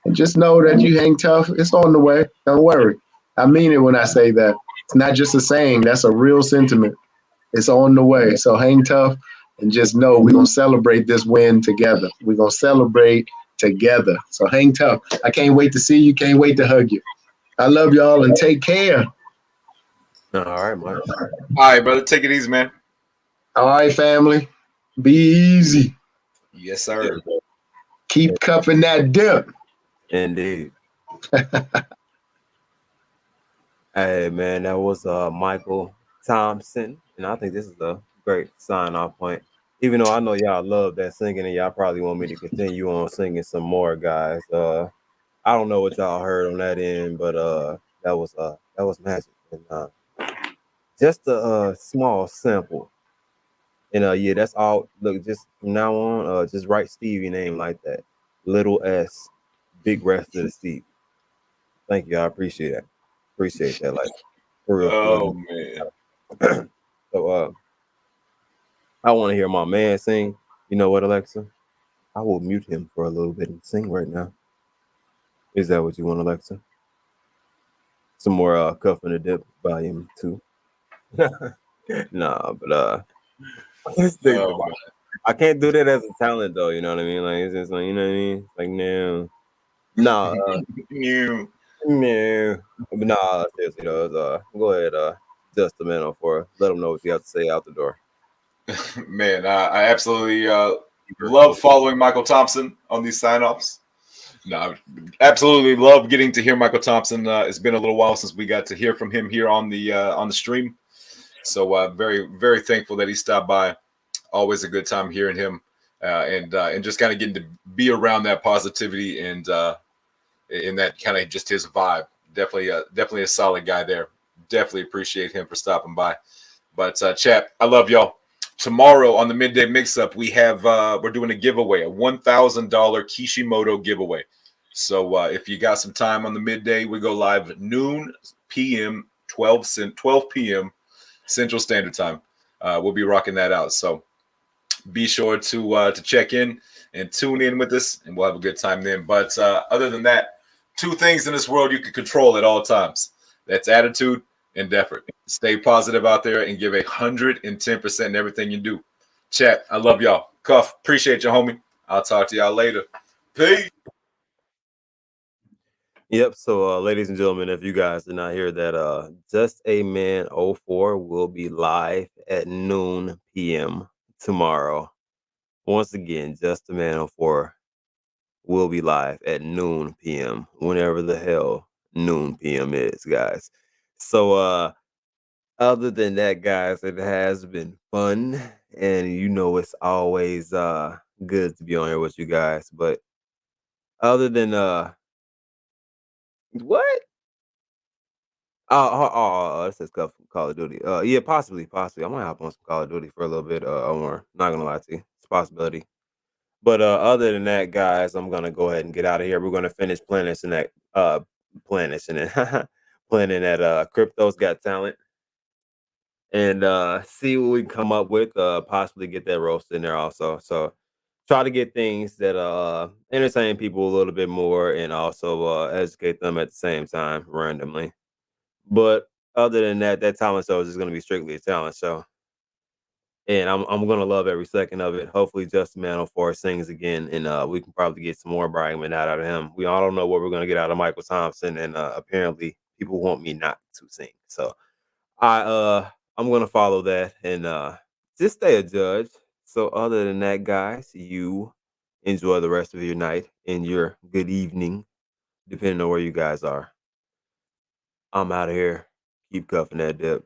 and just know that you hang tough. It's on the way. Don't worry. I mean it when I say that. It's not just a saying, that's a real sentiment. It's on the way. So hang tough and just know we're going to celebrate this win together. We're going to celebrate together. So hang tough. I can't wait to see you. Can't wait to hug you. I love y'all and take care. All right, Mike. All right, brother. Take it easy, man. All right, family. Be easy. Yes, sir. Keep cupping that dip. Indeed. Hey, man, that was Michael Thompson. And I think this is a great sign-off point. Even though I know y'all love that singing and y'all probably want me to continue on singing some more, guys. I don't know what y'all heard on that end, but that was magic. And just a small sample. And yeah, that's all. Look, just from now on, just write Stevie name like that. Little S, big rest of the Steve. Thank you. I appreciate that. Appreciate that. Like for real. Oh man. So I want to hear my man sing. You know what, Alexa? I will mute him for a little bit and sing right now. Is that what you want, Alexa? Some more Cuff and the Dip Volume 2. Nah, but Oh, I can't do that as a talent though, you know what I mean? Like it's just like, you know what I mean? Like no. you. No. But nah, seriously though, go ahead, just a minute for let them know what you have to say out the door. Man, I absolutely love following Michael Thompson on these sign-offs. No, I absolutely love getting to hear Michael Thompson. It's been a little while since we got to hear from him here on the stream. So very, very thankful that he stopped by. Always a good time hearing him and just kind of getting to be around that positivity and in that kind of just his vibe. Definitely a solid guy there. Definitely appreciate him for stopping by. But chat, I love y'all. Tomorrow on the Midday Mix-Up, we're doing a giveaway, a $1,000 Kishimoto giveaway. So if you got some time on the midday, we go live noon p.m., 12 p.m. Central Standard Time. We'll be rocking that out. So be sure to check in and tune in with us, and we'll have a good time then. But other than that, two things in this world you can control at all times. That's attitude and effort. Stay positive out there and give 110% in everything you do. Chat, I love y'all. Cuff, appreciate you, homie. I'll talk to y'all later. Peace. Yep. So, ladies and gentlemen, if you guys did not hear that, Just a Man 04 will be live at noon p.m. tomorrow. Once again, Just a Man 04 will be live at noon p.m. whenever the hell noon p.m. is, guys. So, other than that, guys, it has been fun, and you know it's always good to be on here with you guys. But other than what? This is Call of Duty. Yeah, possibly. I might hop on some Call of Duty for a little bit. Omar, not gonna lie to you, it's a possibility. But other than that, guys, I'm gonna go ahead and get out of here. We're gonna finish planning that. Planning that. Crypto's Got Talent, and see what we come up with. Possibly get that roast in there also. So try to get things that entertain people a little bit more, and also educate them at the same time randomly. But other than that, that talent show is just gonna be strictly a talent show. And I'm gonna love every second of it. Hopefully Justin Man04 sings again and we can probably get some more Brian out of him. We all don't know what we're gonna get out of Michael Thompson, and apparently people want me not to sing. So I'm gonna follow that and just stay a judge. So other than that, guys, you enjoy the rest of your night and your good evening, depending on where you guys are. I'm out of here. Keep cuffing that dip.